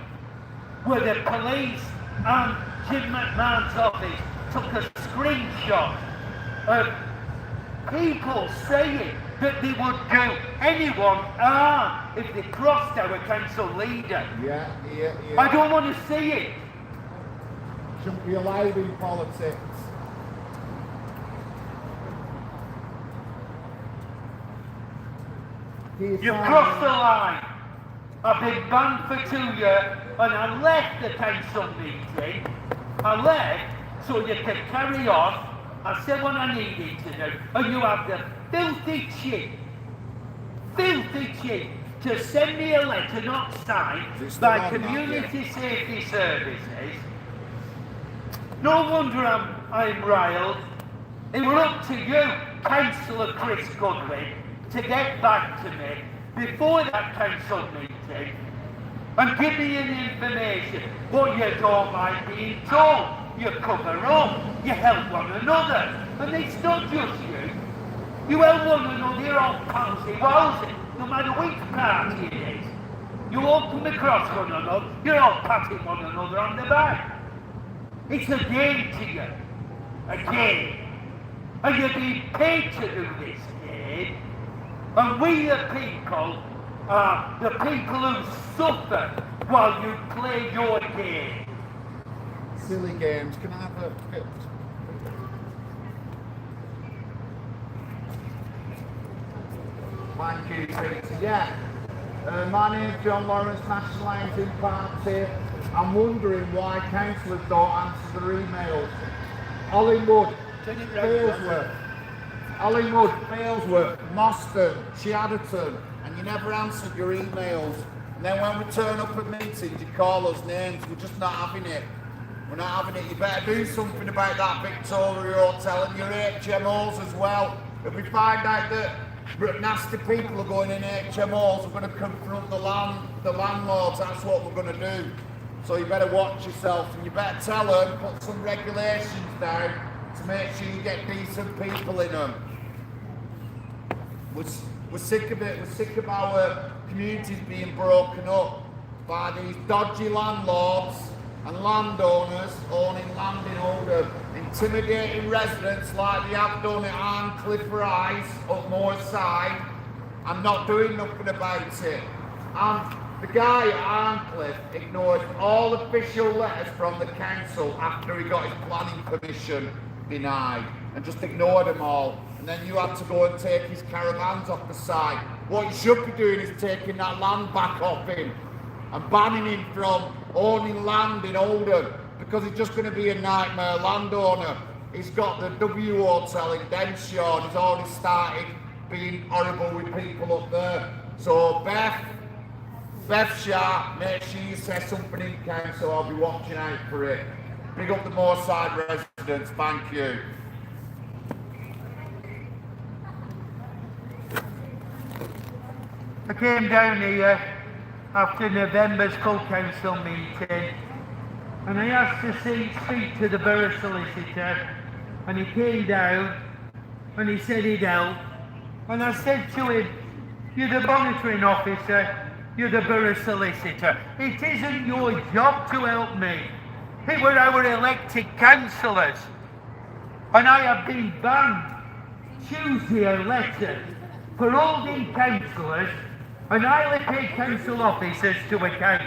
where the police and Jim McMahon's office took a screenshot of people saying that they would do anyone harm if they crossed our council leader. Yeah. I don't want to see it. Shouldn't be allowed in politics. You've crossed the line. I've been banned for 2 years and I left the council meeting. I left so you could carry on. I said what I needed to do. And you have the filthy cheek to send me a letter not signed by Community Safety Services. No wonder I'm riled. It was up to you, Councillor Chris Goodwin, to get back to me before that council meeting and give me any information. But you don't like being told. You cover up. You help one another. And it's not just you. You help one another. You're all pansy-wowsy, no matter which party it is. You all come across one another. You're all patting one another on the back. It's a game to you. A game. And you're being paid to do this game. And we the people are the people who suffer while you play your game. Silly games. Can I have a bit? Thank you, Peter. Yeah. My name's John Lawrence, National Housing Party. I'm wondering why councillors don't answer their emails. Hollingwood, Failsworth, Moston, Chadderton, and you never answered your emails. And then when we turn up at meetings, you call us names. We're just not having it. We're not having it. You better do something about that Victoria Hotel and your HMOs as well. If we find out that nasty people are going in HMOs, we're going to confront the landlords. That's what we're going to do. So you better watch yourself, and you better tell them, put some regulations down to make sure you get decent people in them. We're sick of it. We're sick of our communities being broken up by these dodgy landlords and landowners owning land in Oldham, intimidating residents like they have done at Arncliffe Rise up Moorside and not doing nothing about it. And the guy at Arncliffe ignored all official letters from the council after he got his planning permission denied, and just ignored them all. And then you had to go and take his caravans off the site. What you should be doing is taking that land back off him and banning him from owning land in Oldham, because he's just going to be a nightmare landowner. He's got the W Hotel in Denshaw, and he's already started being horrible with people up there. So Beth Sharp, make sure you say something in council. I'll be watching out for it. Big up the Moorside residents, thank you. I came down here after November's full council meeting, and I asked to speak to the borough solicitor, and he came down and he said he'd help. And I said to him, you're the monitoring officer, you're the borough solicitor. It isn't your job to help me. It were our elected councillors. And I have been banned Tuesday a letter for holding councillors and highly paid council officers to account.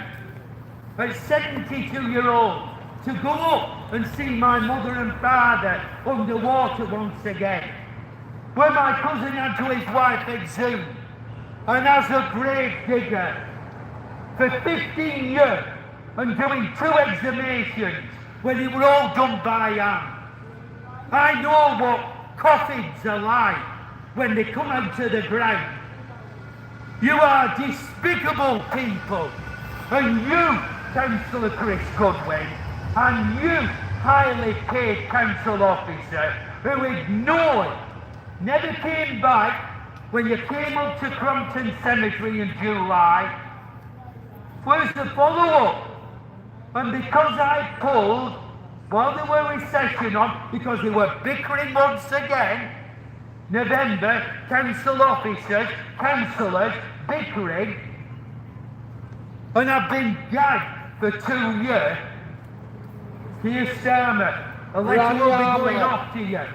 At 72-year-old, to go up and see my mother and father underwater once again, where my cousin had to his wife exhumed, and as a grave digger for 15 years and doing 2 exhumations when they were all done by hand. I know what coffins are like when they come out of the ground. You are despicable people, and you, Councillor Chris Goodwin, and you, highly paid council officer, who ignored, never came back when you came up to Crompton Cemetery in July. Where's the follow-up? And because I pulled, while they were in session on, because they were bickering once again, November, council officers, councillors, bickering, and I've been gagged for 2 years. Dear Starmer, a letter will be going off to you.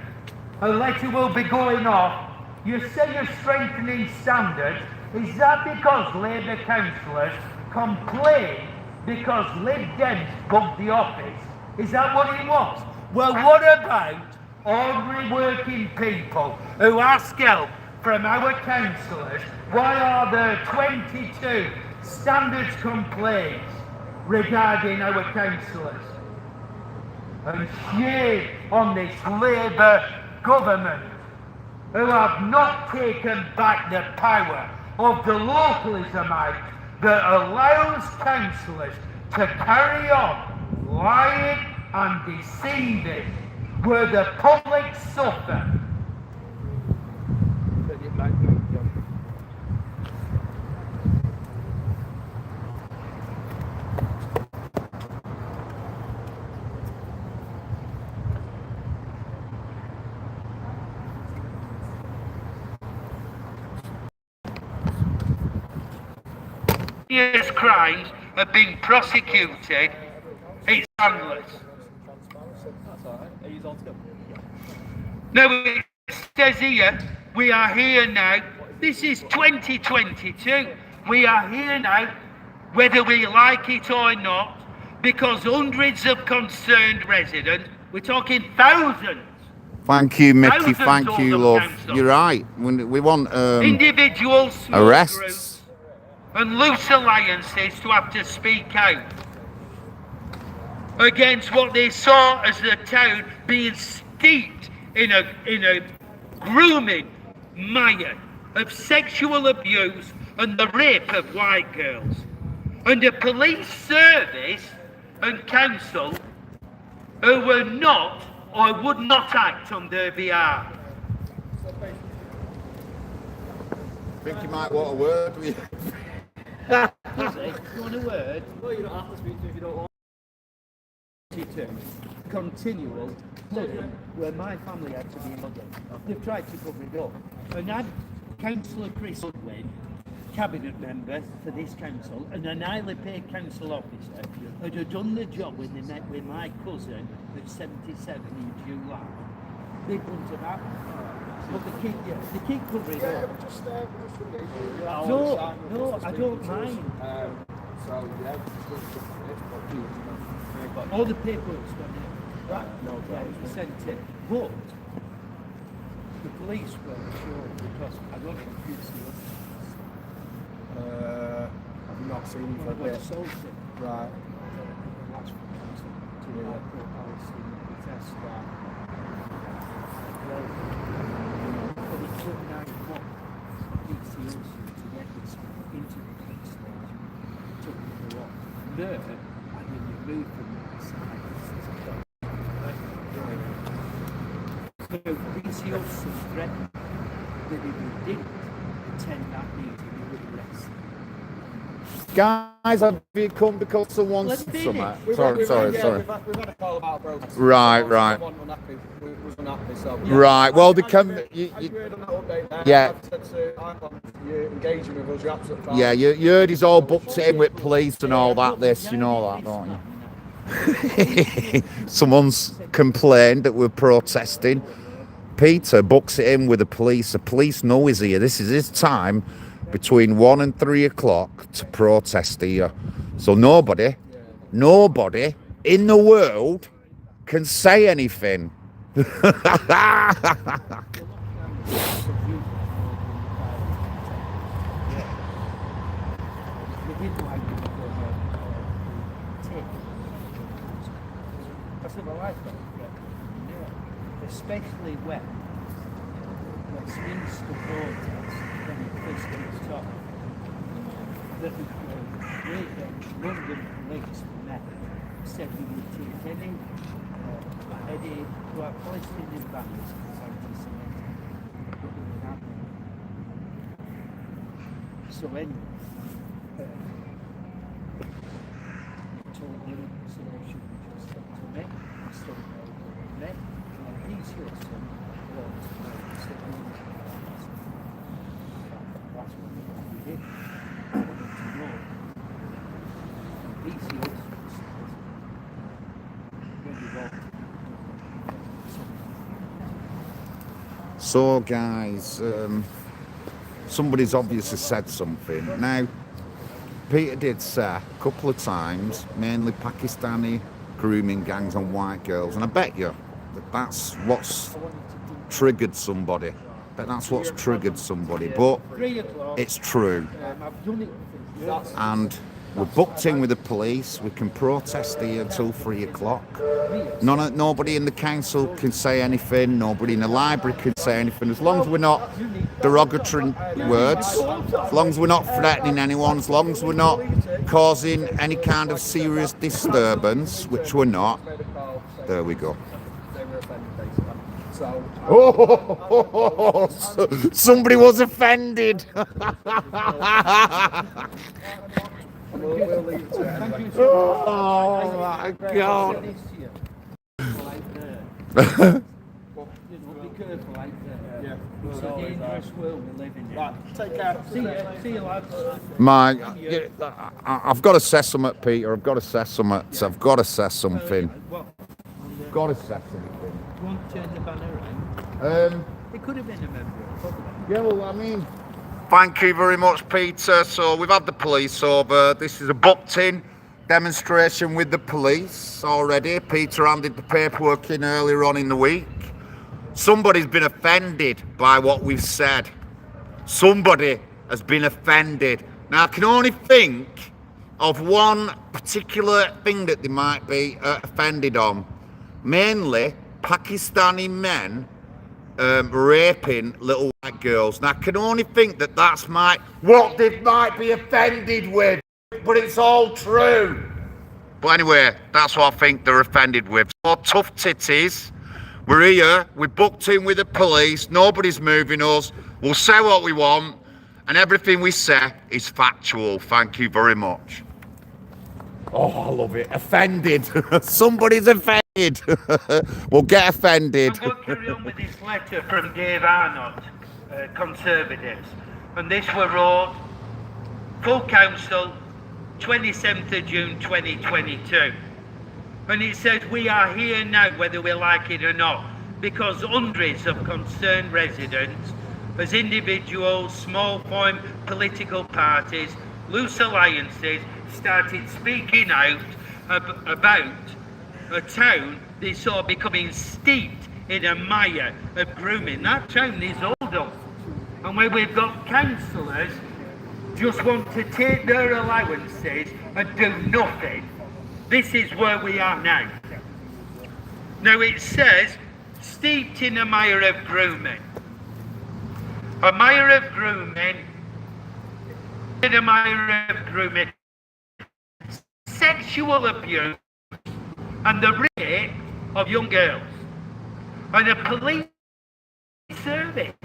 A letter will be going off. You say you're strengthening standards. Is that because Labour councillors complain because Lib Dems bugged the office? Is that what it was? Well, what about ordinary working people who ask help from our councillors? Why are there 22 standards complaints regarding our councillors? And shame on this Labour government, who have not taken back the power of the localism act that allows councillors to carry on lying and deceiving where the public suffer. Serious crimes are being prosecuted, it's handless. No, it says here, we are here now. This is 2022. We are here now, whether we like it or not, because hundreds of concerned residents, we're talking thousands. Thank you, Mickey. Thousands Thank you, love. council. You're right. We want individuals, arrests. groups, and loose alliances to have to speak out against what they saw as the town being steeped in a grooming mire of sexual abuse and the rape of white girls. And the police service and council who were not or would not act on their behalf. I think you might want a word with you. Does it? You want a word? Well, you don't have to speak to if you don't want. Continual flooding where my family had to be flooded. They've tried to cover it up. And I'm Councillor Chris Woodwin, cabinet member for this council, and an highly paid council officer, had have done the job when they met with my cousin at 77 in July. They wouldn't have happened. But they keep covering it up. No, I don't mind. All the paperwork's gone in. Right, it was sent in. But the police weren't sure because I don't know if you've seen I've not seen him for a what bit. assaulted. Right. That's what comes to the airport policy test that. Well, but it took 9 months for PCOs to get this into the police station. It took them a lot. There, and then you move from that side. So PCOs threatened that if we didn't attend that meeting, we would arrest them. Guys, have you come because someone Let's said finish. something? Sorry. We've had a call about protest. Right. Someone was unhappy, so. Right, well, they can... I agreed on that update there. Yeah. I've said to you're engaging with us, you're absolutely fine. Yeah, you heard he's all booked in with police and all that, this, you know that, don't you? Someone's complained that we're protesting. Peter books it in with the police. The police know he's here. This is his time between 1 and 3 o'clock to protest here. So nobody in the world can say anything. Especially when Westminster protest when it first kicked off. That London police met said we would take any to our Palestinian banners as anti-Semitic. But it would happen. So anyway, told me so should we just talk to me, so me. He's your son, that's what we did. I wanted to know. He's your son. When we walked. So, guys, somebody's obviously said something. Now, Peter did say a couple of times, mainly Pakistani grooming gangs and white girls, and I bet you that's what's triggered somebody. But it's true. I've done it. And we're booked in with the police. We can protest here until 3 o'clock. Nobody in the council can say anything. Nobody in the library can say anything. As long as we're not derogatory words, as long as we're not threatening anyone, as long as we're not causing any kind of serious disturbance, which we're not. There we go. They were offended, basically. So. Oh, somebody was offended. We'll leave it to it anyway. Oh my God. Be careful out there. Yeah. It's a dangerous world we live in. Right, take care. See you lads. I've got to say something, Peter. I've got to say something. What? Got to say something. You want to turn the banner around? It could have been a member of public. Yeah, well, I mean, thank you very much, Peter. So we've had the police over. This is a booked-in demonstration with the police already. Peter handed the paperwork in earlier on in the week. Somebody's been offended by what we've said. Somebody has been offended. Now, I can only think of one particular thing that they might be offended on. Mainly Pakistani men raping little white girls. Now, I can only think that that's what they might be offended with, but it's all true. But anyway, that's what I think they're offended with. So tough titties. We're here, we're booked in with the police, nobody's moving us, we'll say what we want, and everything we say is factual. Thank you very much. Oh, I love it. Offended. Somebody's offended. We'll get offended. I'm going to carry on with this letter from Dave Arnott, Conservatives. And this were wrote, Full Council, 27th of June 2022. And it says, we are here now whether we like it or not, because hundreds of concerned residents, as individuals, small form political parties, loose alliances, started speaking out about a town they saw becoming steeped in a mire of grooming. That town is Oldham, and where we've got councillors just want to take their allowances and do nothing. This is where we are now. Now it says, steeped in a mire of grooming. A mire of grooming, in a mire of grooming, sexual abuse, and the rape of young girls, and a police service,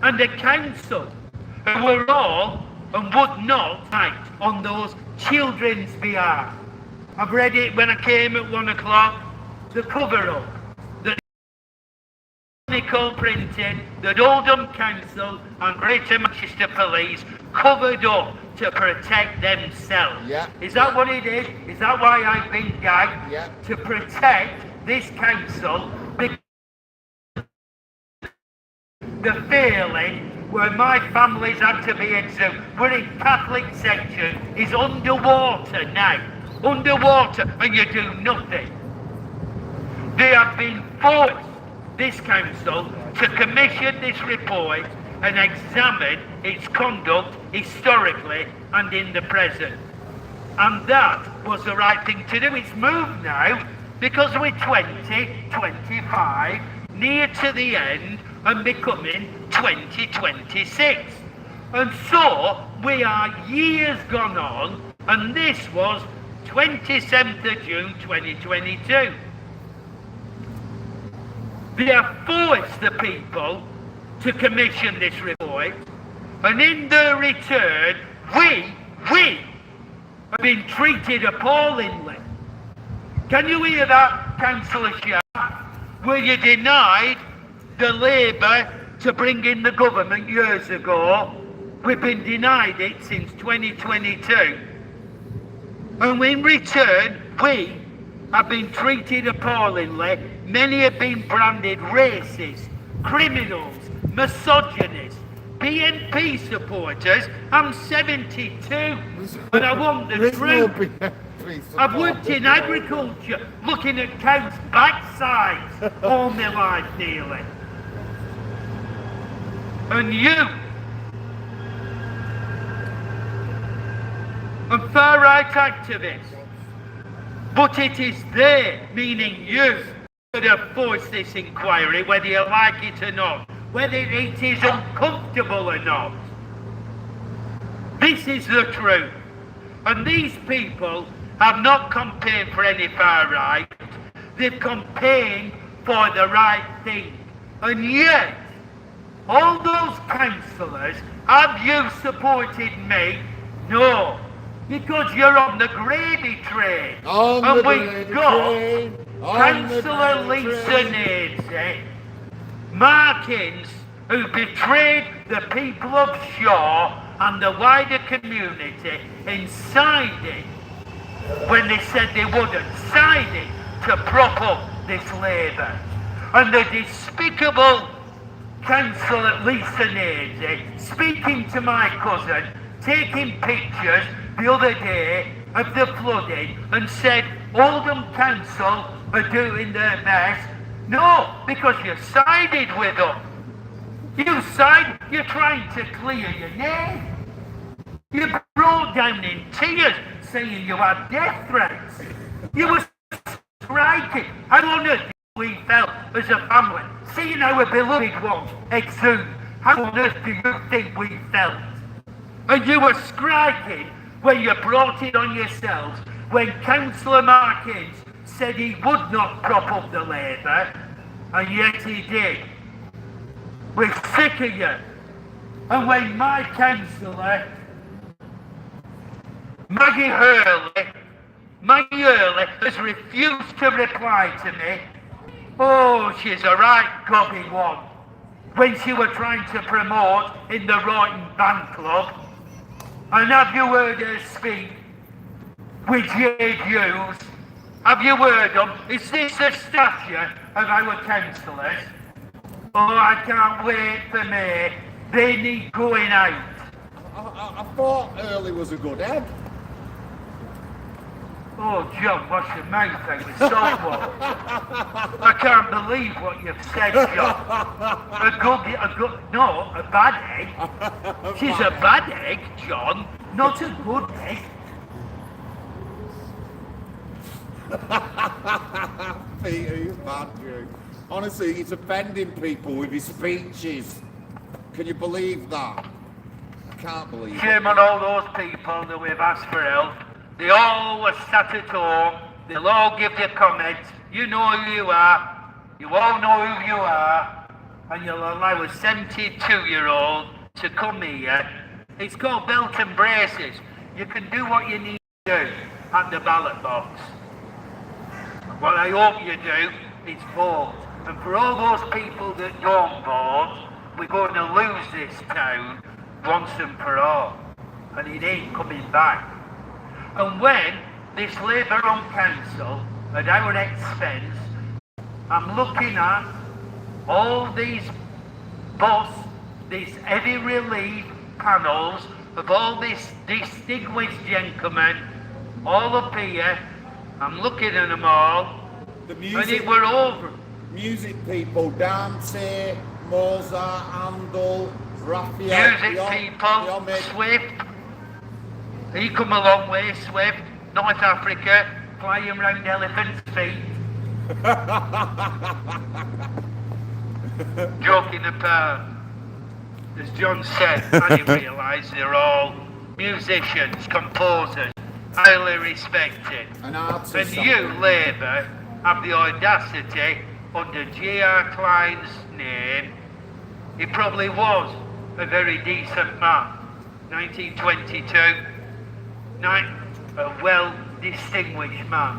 and a council who were all and would not act on those children's behalf. I've read it when I came at 1 o'clock, the cover-up, the chronicle printed that Oldham Council and Greater Manchester Police covered up to protect themselves. Yeah. Is that what it is? Is that why I've been gagged? Yeah. To protect this council, because the failing where my family's had to be exhumed, where in Catholic section is underwater now. Underwater, and you do nothing. They have been forced, this council, to commission this report and examine its conduct historically and in the present. And that was the right thing to do. It's moved now because we're 2025, near to the end and becoming 2026. And so we are years gone on, and this was 27th of June 2022. They have forced the people to commission this report, and in their return, we have been treated appallingly. Can you hear that, Councillor Sharp? Were you denied the Labour to bring in the government years ago? We've been denied it since 2022. And in return, we have been treated appallingly. Many have been branded racist, criminals, misogynists, BNP supporters. I'm 72 and I want the truth. I've worked in agriculture, looking at cows' backsides all my life nearly. And you, and far-right activists, but it is they, meaning you, that have forced this inquiry, whether you like it or not, whether it is uncomfortable or not. This is the truth. And these people have not campaigned for any far right, they've campaigned for the right thing. And yet, all those councillors, have you supported me? No, because you're on the gravy train. And we've got Councillor Lisa Nadsey, Martins, who betrayed the people of Shaw and the wider community in siding, when they said they wouldn't, siding to prop up this Labour. And the despicable Councillor Lisa Nadsey speaking to my cousin, taking pictures the other day of the flooding, and said Oldham Council are doing their best. No, because you sided with them. You're trying to clear your name. You broke down in tears saying you had death threats. You were striking. How on earth we felt as a family, seeing our beloved one exhumed? How on earth do you think we felt? And you were striking when you brought it on yourselves when Councillor Markins said he would not prop up the Labour, and yet he did. We're sick of you. And when my councillor, Maggie Hurley has refused to reply to me, oh, she's a right gobby one. When she were trying to promote in the Royton Band Club, and have you heard her speak with Jade Hughes? Have you heard them? Is this the stature of our councillors? Oh, I can't wait for May. They need going out. I thought Early was a good egg. Oh, John, wash your mouth out with salt water. I can't believe what you've said, John. A bad egg. She's a bad egg, John, not a good egg. Peter, he's bad, Drew. Honestly, he's offending people with his speeches. Can you believe that? I can't believe it. Shame on all those people that we've asked for help. They all were sat at home. They'll all give their comments. You know who you are. You all know who you are. And you'll allow a 72-year-old to come here. It's called belt and braces. You can do what you need to do at the ballot box. What I hope you do is vote. And for all those people that don't vote, we're going to lose this town once and for all. And it ain't coming back. And when this Labour-run council, at our expense, I'm looking at all these these heavy relief panels of all these distinguished gentlemen, all up here, I'm looking at them all, The and it were over. music people, Dante, Mozart, Handel, Raphael. Music people, Swift. He come a long way, Swift. North Africa, flying round elephants' feet. Joking apart. As John said, I didn't realise they're all musicians, composers, highly respected. An artist. And you, Labour, have the audacity, under G.R. Klein's name, he probably was a very decent man. 1922, a well-distinguished man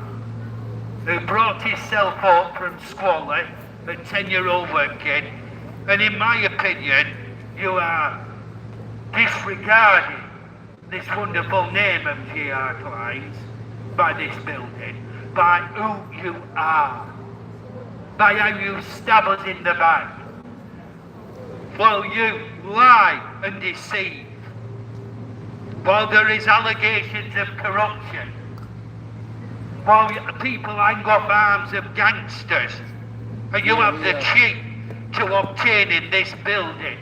who brought himself up from squalor, a 10-year-old working, and in my opinion, you are disregarding this wonderful name of G.R. Klein's by this building, by who you are, by how you stab us in the back, while you lie and deceive, while there is allegations of corruption, while people hang off arms of gangsters, and you have the cheek to obtain in this building.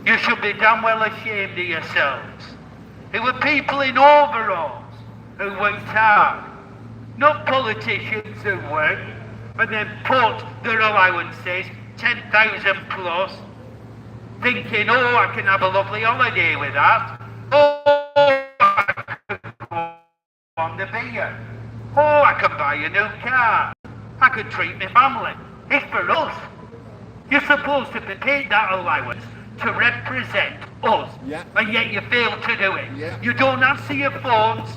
You should be damn well ashamed of yourselves. It were people in overalls who worked hard, not politicians who worked and then put their allowances 10,000 plus, thinking, oh, I can have a lovely holiday with that. Oh, I could go on the beer. Oh, I can buy a new car. I could treat my family. It's for us. You're supposed to be paid that allowance to represent us, and yet you fail to do it. You don't answer your phones,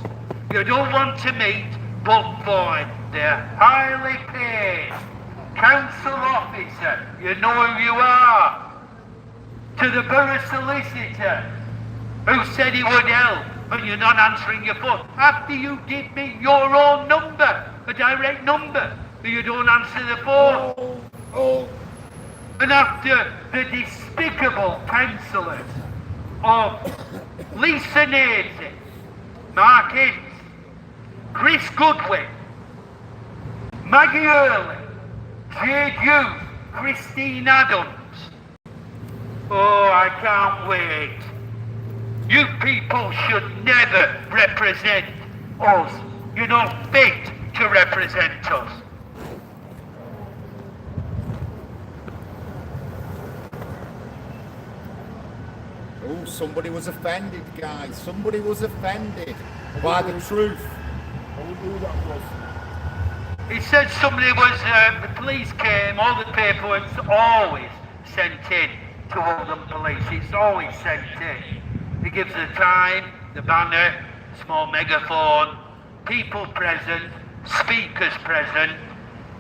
you don't want to meet, but boy, they're highly paid. Council officer, you know who you are. To the borough solicitor, who said he would help, and you're not answering your phone. After you give me your own number, a direct number, you don't answer the phone. And after the despicable councillors of Lisa Nazy, Mark Ince, Chris Goodwin, Maggie Hurley, Jade Hughes, Christine Adams. Oh, I can't wait. You people should never represent us. You're not fit to represent us. Oh, true. Somebody was offended, guys. Somebody was offended by the truth. I wonder who that was. He said somebody was, the police came, all the paperwork's always sent in to Oldham Police. It's always sent in. He gives the time, the banner, small megaphone, people present, speakers present,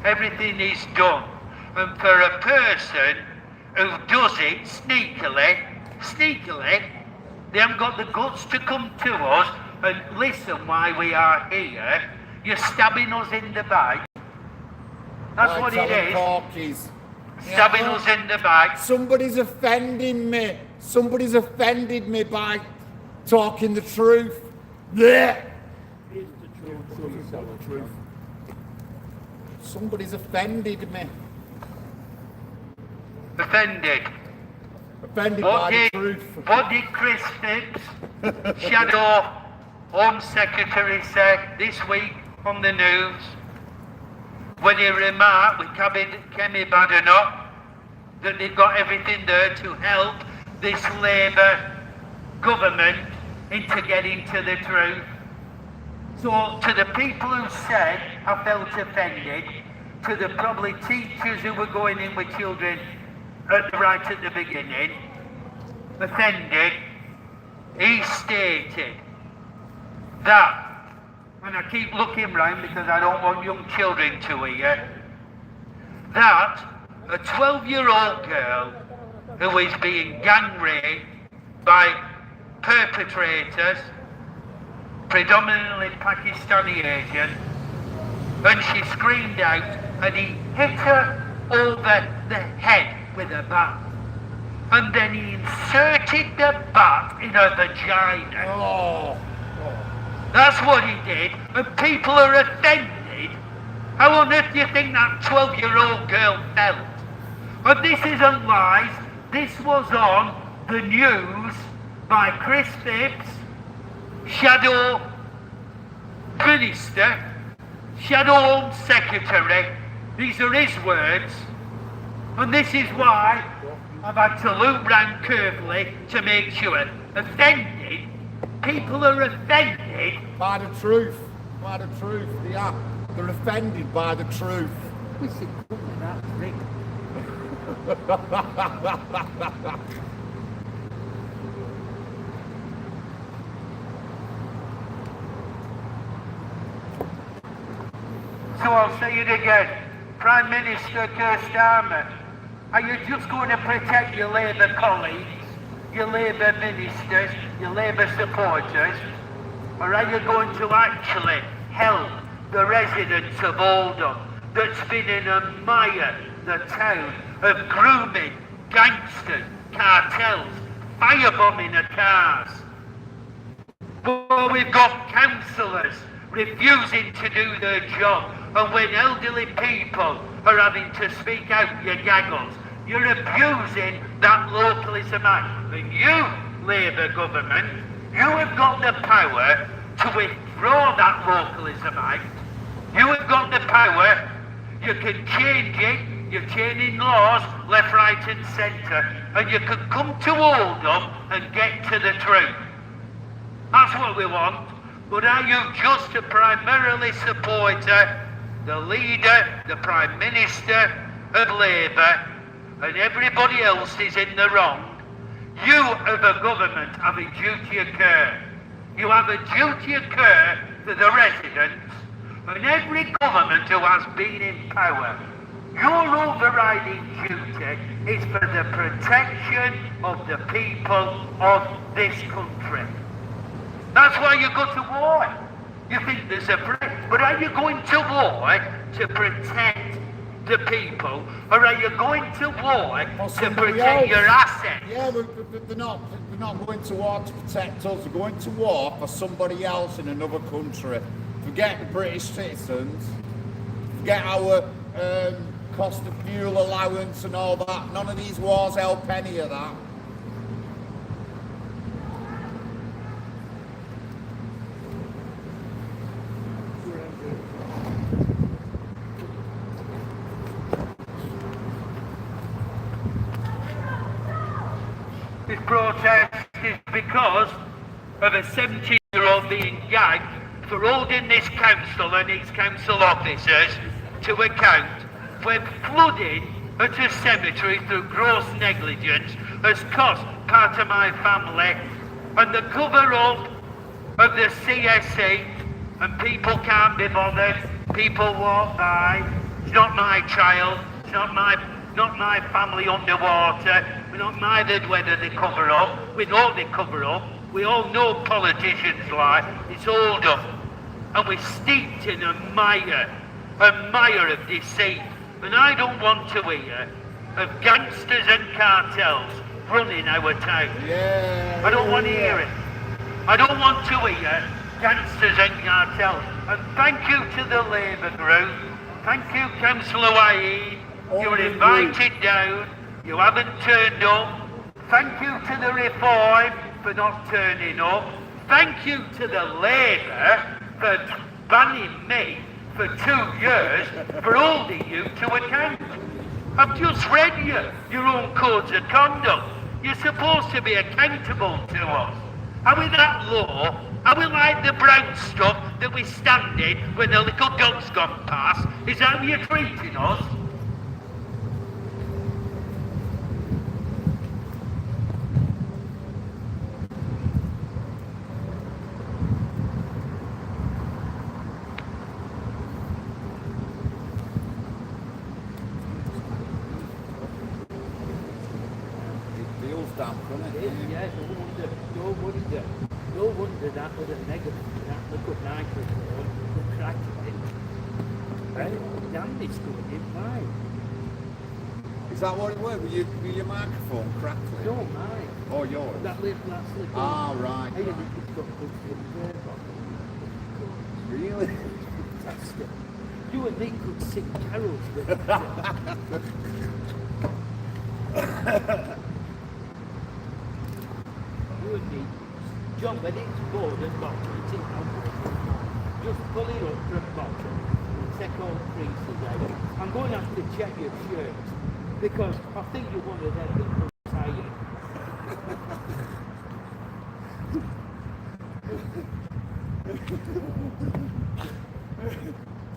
everything is done. And for a person who does it sneakily, they haven't got the guts to come to us and listen why we are here. You're stabbing us in the back. That's Right, what tell it them is. porkies. Stabbing Yeah. us in the back. Somebody's offending me. Somebody's offended me by talking the truth. Yeah. Here's the truth. Show yourself the truth. Somebody's offended me. Offended. Offended by the truth. What did Chris Phipps, Shadow Home Secretary, say this week on the news? When he remarked with Kemi Badenoch that they've got everything there to help this Labour government into getting to the truth. So to the people who said I felt offended, to the probably teachers who were going in with children right at the beginning, offended, he stated that, and I keep looking round because I don't want young children to hear, that a 12-year-old girl who is being gang raped by perpetrators, predominantly Pakistani Asian, and she screamed out and he hit her over the head with a bat. And then he inserted the bat in her vagina. Oh. That's what he did, and people are offended. How on earth do you think that 12-year-old girl felt? And this isn't lies. This was on the news by Chris Phipps, Shadow Minister, Shadow Home Secretary. These are his words. And this is why I've had to look round carefully to make sure. Offended? People are offended. By the truth. By the truth. They are. They're offended by the truth. We should come with that drink. So I'll say it again. Prime Minister Keir Starmer, are you just going to protect your Labour colleagues, your Labour ministers, your Labour supporters, or are you going to actually help the residents of Oldham that's been in a mire, the town of grooming, gangsters, cartels, firebombing of cars? Well, we've got councillors refusing to do their job, and when elderly people are having to speak out, you gaggles. You're abusing that localism act. And you, Labour government, you have got the power to withdraw that localism act. You have got the power. You can change it. You're changing laws left, right and centre, and you can come to Oldham and get to the truth. That's what we want. But are you just a primarily supporter, the leader, the Prime Minister of Labour, and everybody else is in the wrong? You, as a government, have a duty of care. You have a duty of care for the residents, and every government who has been in power, your overriding duty is for the protection of the people of this country. That's why you go to war. You think there's a break, but are you going to war to protect the people, or are you going to war to protect your assets? Yeah, they're not going to war to protect us. They're going to war for somebody else in another country. Forget the British citizens. Forget our cost of fuel allowance and all that. None of these wars help any of that. This protest is because of a 17-year-old being gagged for holding this council and its council officers to account when flooding at a cemetery through gross negligence has cost part of my family, and the cover-up of the CSE, and people can't be bothered, people walk by, it's not my child, it's not my family underwater, we're not bothered whether they cover up, we know they cover up, we all know politicians lie, it's Oldham, and we're steeped in a mire of deceit, and I don't want to hear of gangsters and cartels running our town. I don't want to hear it. I don't want to hear gangsters and cartels. And thank you to the Labour group. Thank you, Councillor Waheed. You were invited down. You haven't turned up. Thank you to the Reform for not turning up. Thank you to the Labour for banning me for 2 years for holding you to account. I've just read your own codes of conduct. You're supposed to be accountable to us. Are we that low? Are we like the brown stuff that we stand in when the little dog's gone past? Is that how you're treating us? Damp, doesn't it? Yeah, no wonder that was a negative. That look at microphone, the crack in it. Damn, it's going in mine. Is that what it was? Were your microphone crackling? No, mine. Oh, yours? That little. Ah, right. Hey, it's got good things. Really? Fantastic. You and me could sing carols with it. You and me, John, when it's bored and bottom, it's in just pull it up from bottom and take all the creases out. I'm going to have to check your shirt because I think you're one of them that looks tired.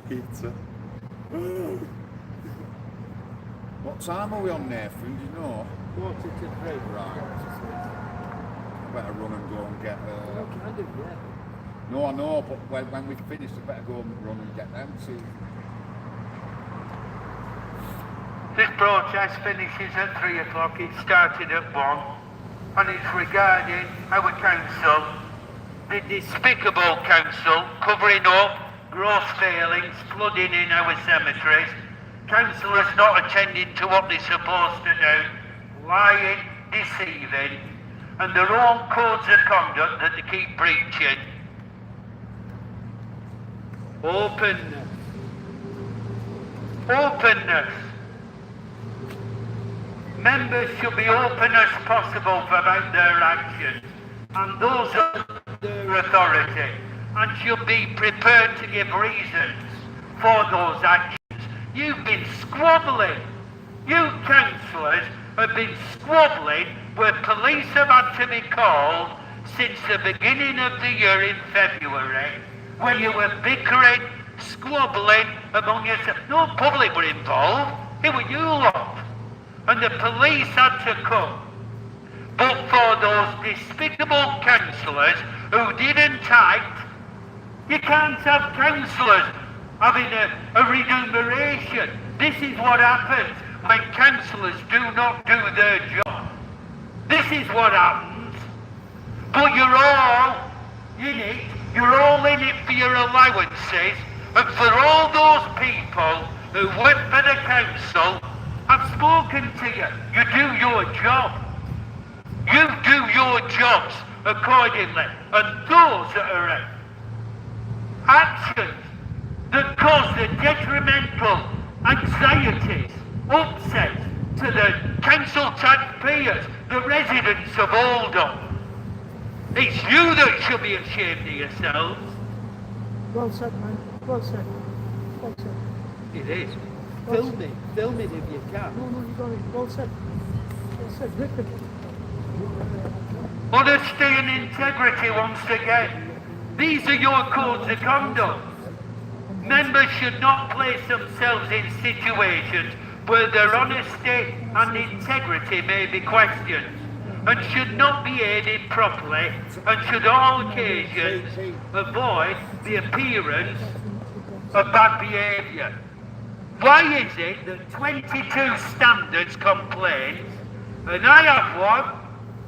Pizza. What time are we on there, Finn? Do you know? 2:45. Right. Better run and go and get No, kind of, yeah. No, I know, but when we finish, I better go and run and get them too. This broadcast finishes at 3 o'clock, it started at 1, and it's regarding our council, the despicable council, covering up gross failings, flooding in our cemeteries, councillors not attending to what they're supposed to do, lying, deceiving, and their own codes of conduct that they keep breaching. Openness. Openness. Members should be open as possible about their actions and those of their authority, and should be prepared to give reasons for those actions. You've been squabbling. You councillors have been squabbling where police have had to be called since the beginning of the year in February, when you were bickering, squabbling among yourselves. No public were involved, it was you lot. And the police had to come. But for those despicable councillors who didn't act, you can't have councillors having a remuneration. This is what happens when councillors do not do their job. This is what happens. But you're all in it. You're all in it for your allowances, and for all those people who work for the council. I've spoken to you. You do your job. You do your jobs accordingly. And those that are actions that cause the detrimental anxieties, upset to the council taxpayers, the residents of Oldham, it's you that should be ashamed of yourselves. Well said, man. Well said. Well said. It is. Film it if you can. No, you got it. Well said. Well said. Rip it. Honesty and integrity once again. These are your codes of conduct. Members should not place themselves in situations where their honesty and integrity may be questioned, and should not behave improperly, and should on all occasions avoid the appearance of bad behaviour. Why is it that 22 standards complaints, and I have one,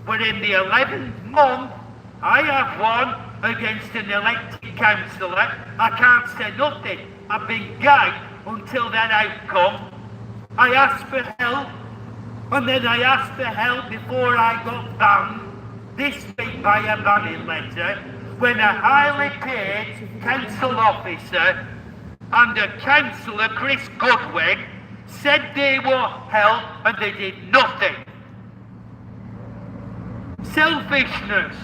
but in the 11th month I have one against an elected councillor? I can't say nothing. I've been gagged until that outcome. I asked for help, and then I asked for help before I got banned this week by a banning letter, when a highly paid council officer and a councillor, Chris Goodwin, said they would help and they did nothing. Selfishness.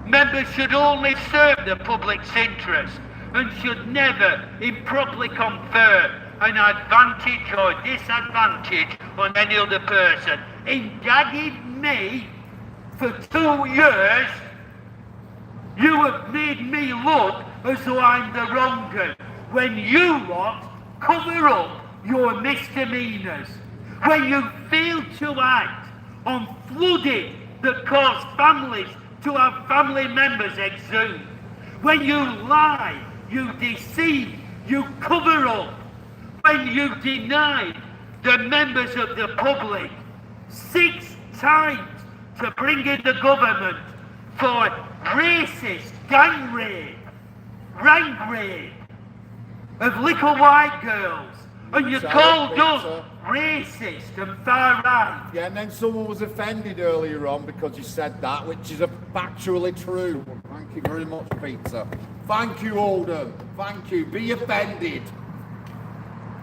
Members should only serve the public's interest and should never improperly confer an advantage or disadvantage on any other person. In gagging me for 2 years, you have made me look as though I'm the wronger, when you lot cover up your misdemeanours, when you fail to act on flooding that caused families to have family members exhumed, when you lie, you deceive, you cover up, when you deny the members of the public 6 times to bring in the government for racist gang rape, rank rape of little white girls, and you called us racist and far right. Yeah, and then someone was offended earlier on because you said that, which is factually true. Thank you very much, Peter. Thank you, Oldham. Thank you. Be offended.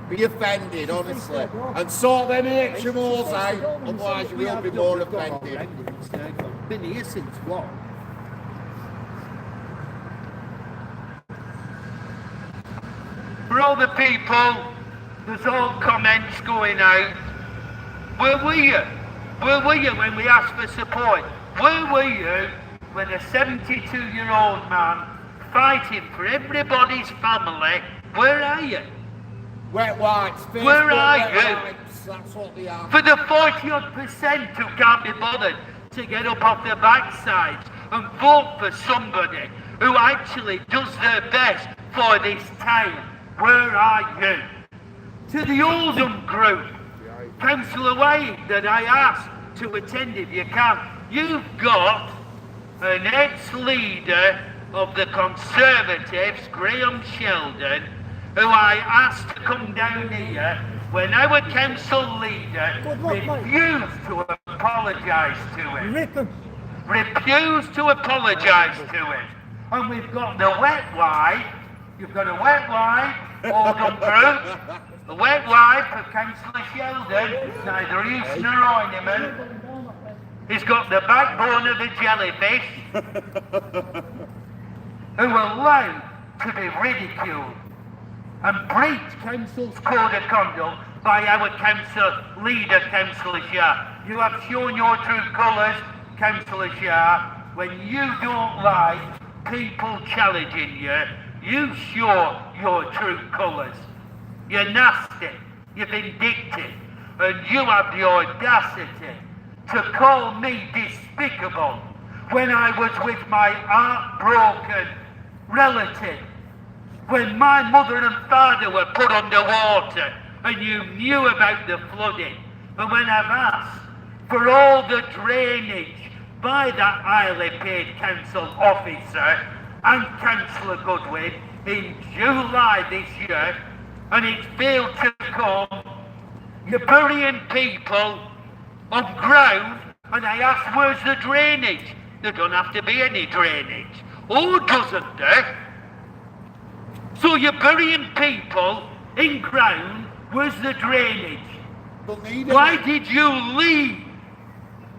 Be offended, honestly. And sort them HMOs out, otherwise you will be more offended. I've been here since what? For all the people, there's all comments going out. Where were you? Where were you when we asked for support? Where were you when a 72-year-old man fighting for everybody's family? Where are you? Wet wipes, Facebook, where are wet you? wipes, that's what they are. For the 40% who can't be bothered to get up off their backsides and vote for somebody who actually does their best for this town. Where are you? To the Oldham group, Councillor Wade, that I asked to attend if you can. You've got an ex-leader of the Conservatives, Graham Sheldon, who I asked to come down here when our council leader refused to apologise to him. Refused to apologise to him. And we've got the wet wipe. You've got a wet wipe, Oldham group. The wet wipe of Councillor Sheldon, neither Euston nor Oyneman. He's got the backbone of a jellyfish, who are allowed to be ridiculed and breach council's code of conduct by our council leader, Councillor Shah. You have shown your true colours, Councillor Shah. When you don't like people challenging you, you show your true colours. You're nasty, you're vindictive, and you have the audacity to call me despicable when I was with my heartbroken relative, when my mother and father were put underwater and you knew about the flooding, and when I've asked for all the drainage by that highly paid council officer and Councillor Goodwin in July this year, and it's failed to come. You're burying people on ground, and I asked, where's the drainage? There don't have to be any drainage. Oh, doesn't there? So you're burying people in ground, where's the drainage? Why did you leave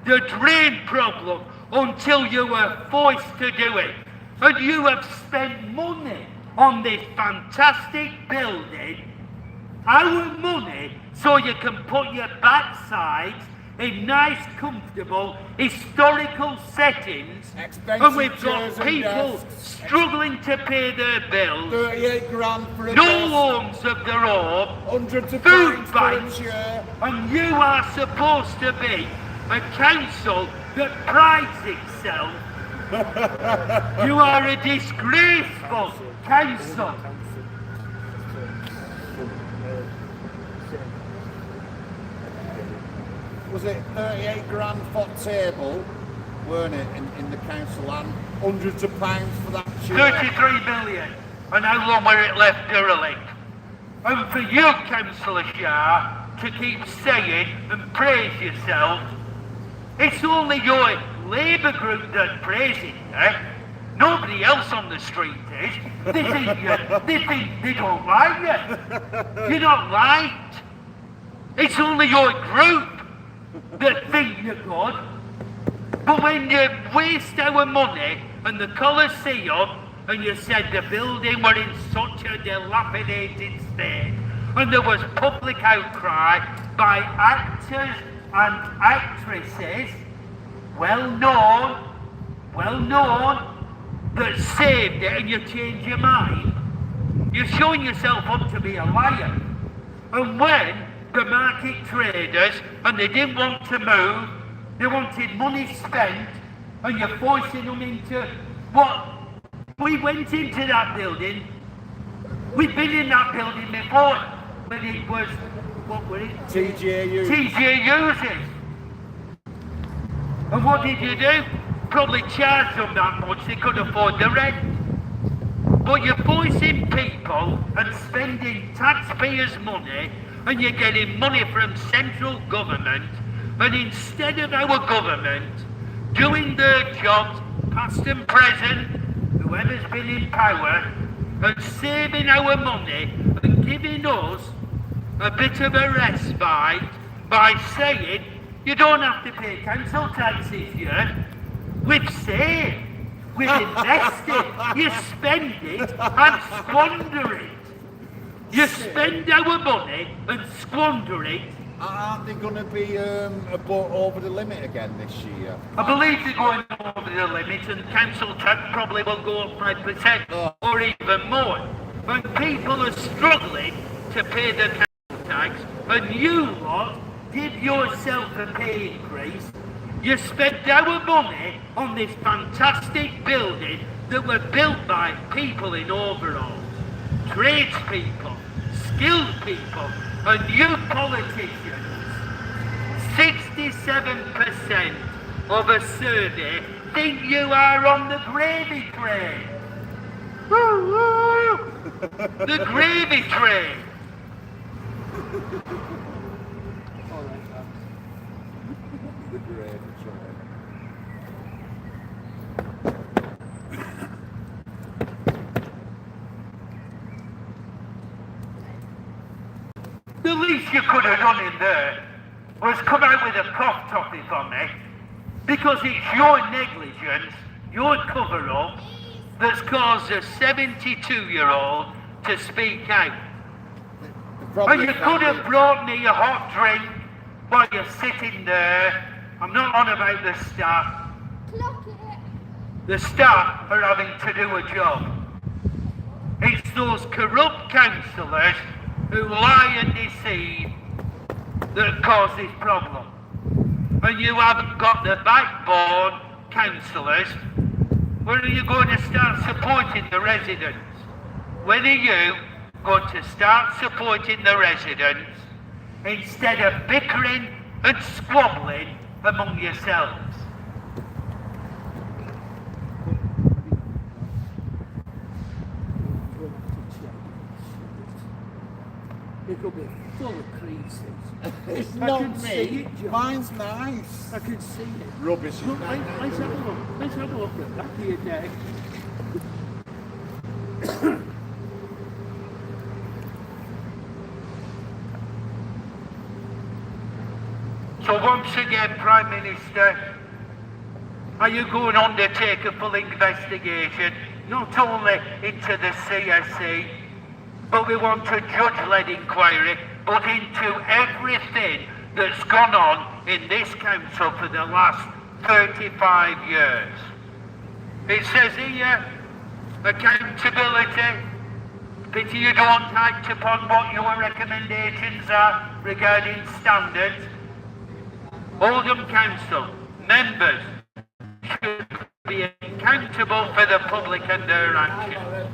the drain problem until you were forced to do it? And you have spent money on this fantastic building, our money, so you can put your backsides in nice, comfortable, historical settings, Expensive and we've got chairs and people desks. struggling to pay their bills, 38 grand for a no desk, homes of their own, hundreds of food pounds for a banks, chair. and you are supposed to be a council that prides itself. You are a disgraceful council. Was it 38 grand for table, weren't it, in the council, and hundreds of pounds for that chair? 33 million. And how long were it left derelict? And for you, Councillor Shah, to keep saying and praise yourself, it's only your Labour group that praise it, eh? Nobody else on the street is. They think they don't like you. You're not liked. It's only your group that think you're good. But when you waste our money and the Coliseum, and you said the building were in such a dilapidated state, and there was public outcry by actors and actresses, well known, that saved it, and you change your mind, you're showing yourself up to be a liar. And when the market traders, and they didn't want to move, they wanted money spent, and you're forcing them into what? We went into that building, we've been in that building before, when it was, what were it? TJUs. And what did you do? Probably charge them that much, they could afford the rent. But you're forcing people and spending taxpayers' money, and you're getting money from central government, and instead of our government doing their jobs, past and present, whoever's been in power, and saving our money and giving us a bit of a respite by saying you don't have to pay council tax this year. We've saved, we've invested, you spend it and squander it. You spend our money and squander it. Aren't they going to be over the limit again this year? I believe they're going over the limit, and council tax probably will go up 5% or even more. When people are struggling to pay the council tax, and you lot give yourself a pay increase, you spend our money on this fantastic building that were built by people in overalls, tradespeople, skilled people, and you politicians. 67% of a survey think you are on the gravy train. The gravy train. The gravy train. The least you could have done in there was come out with a cough toffee for me, because it's your negligence, your cover-up, that's caused a 72-year-old to speak out. And you could have brought me a hot drink while you're sitting there. I'm not on about the staff. The staff are having to do a job. It's those corrupt councillors who lie and deceive that cause this problem. And you haven't got the backbone, councillors. When are you going to start supporting the residents? When are you going to start supporting the residents instead of bickering and squabbling among yourselves? It'll be full of creases. It's I not can see me. it, John. Mine's nice. I can see it. Rubbish. Look, let's have a look. Let's have a look at that here, Dave. So once again, Prime Minister, are you going to undertake a full investigation, not only into the CSC, but we want a judge-led inquiry, but into everything that's gone on in this council for the last 35 years. It says here, accountability. Pity you don't act upon what your recommendations are regarding standards. Oldham Council members should be accountable for the public and their actions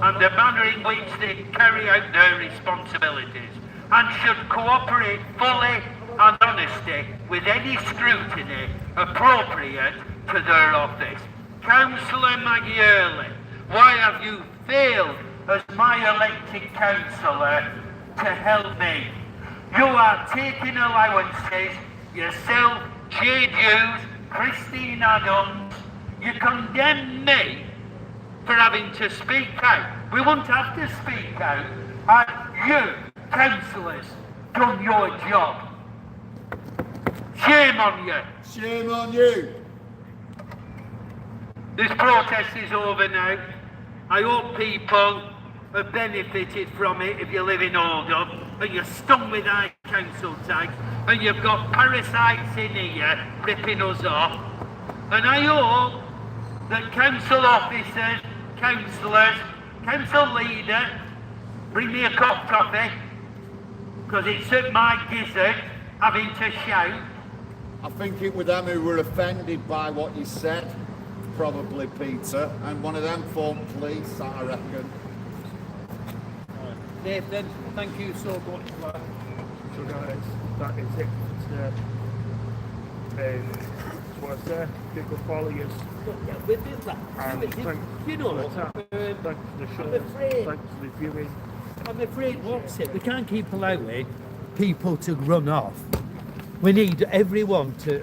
and the manner in which they carry out their responsibilities, and should cooperate fully and honestly with any scrutiny appropriate to their office. Councillor McGinnis, why have you failed as my elected councillor to help me? You are taking allowances yourself, Jade Hughes, Christine Adams. You condemn me for having to speak out. We won't have to speak out. And you, councillors, done your job. Shame on you. Shame on you. This protest is over now. I hope people have benefited from it if you live in Oldham and you're stung with high council tax and you've got parasites in here ripping us off. And I hope that council officers, councillors, council leader, bring me a cup of coffee, because it's at my gizzard having to shout. I think it was them who were offended by what you said, probably Peter, and one of them phoned police, I reckon. Nathan, thank you so much for that. So guys, that is it for today. Just want to say, big up all of you. Look, yeah, we did that. And thanks You know, for the tap, thanks for the show, I'm afraid- thanks for the viewing. I'm afraid what's it? We can't keep allowing people to run off. We need everyone to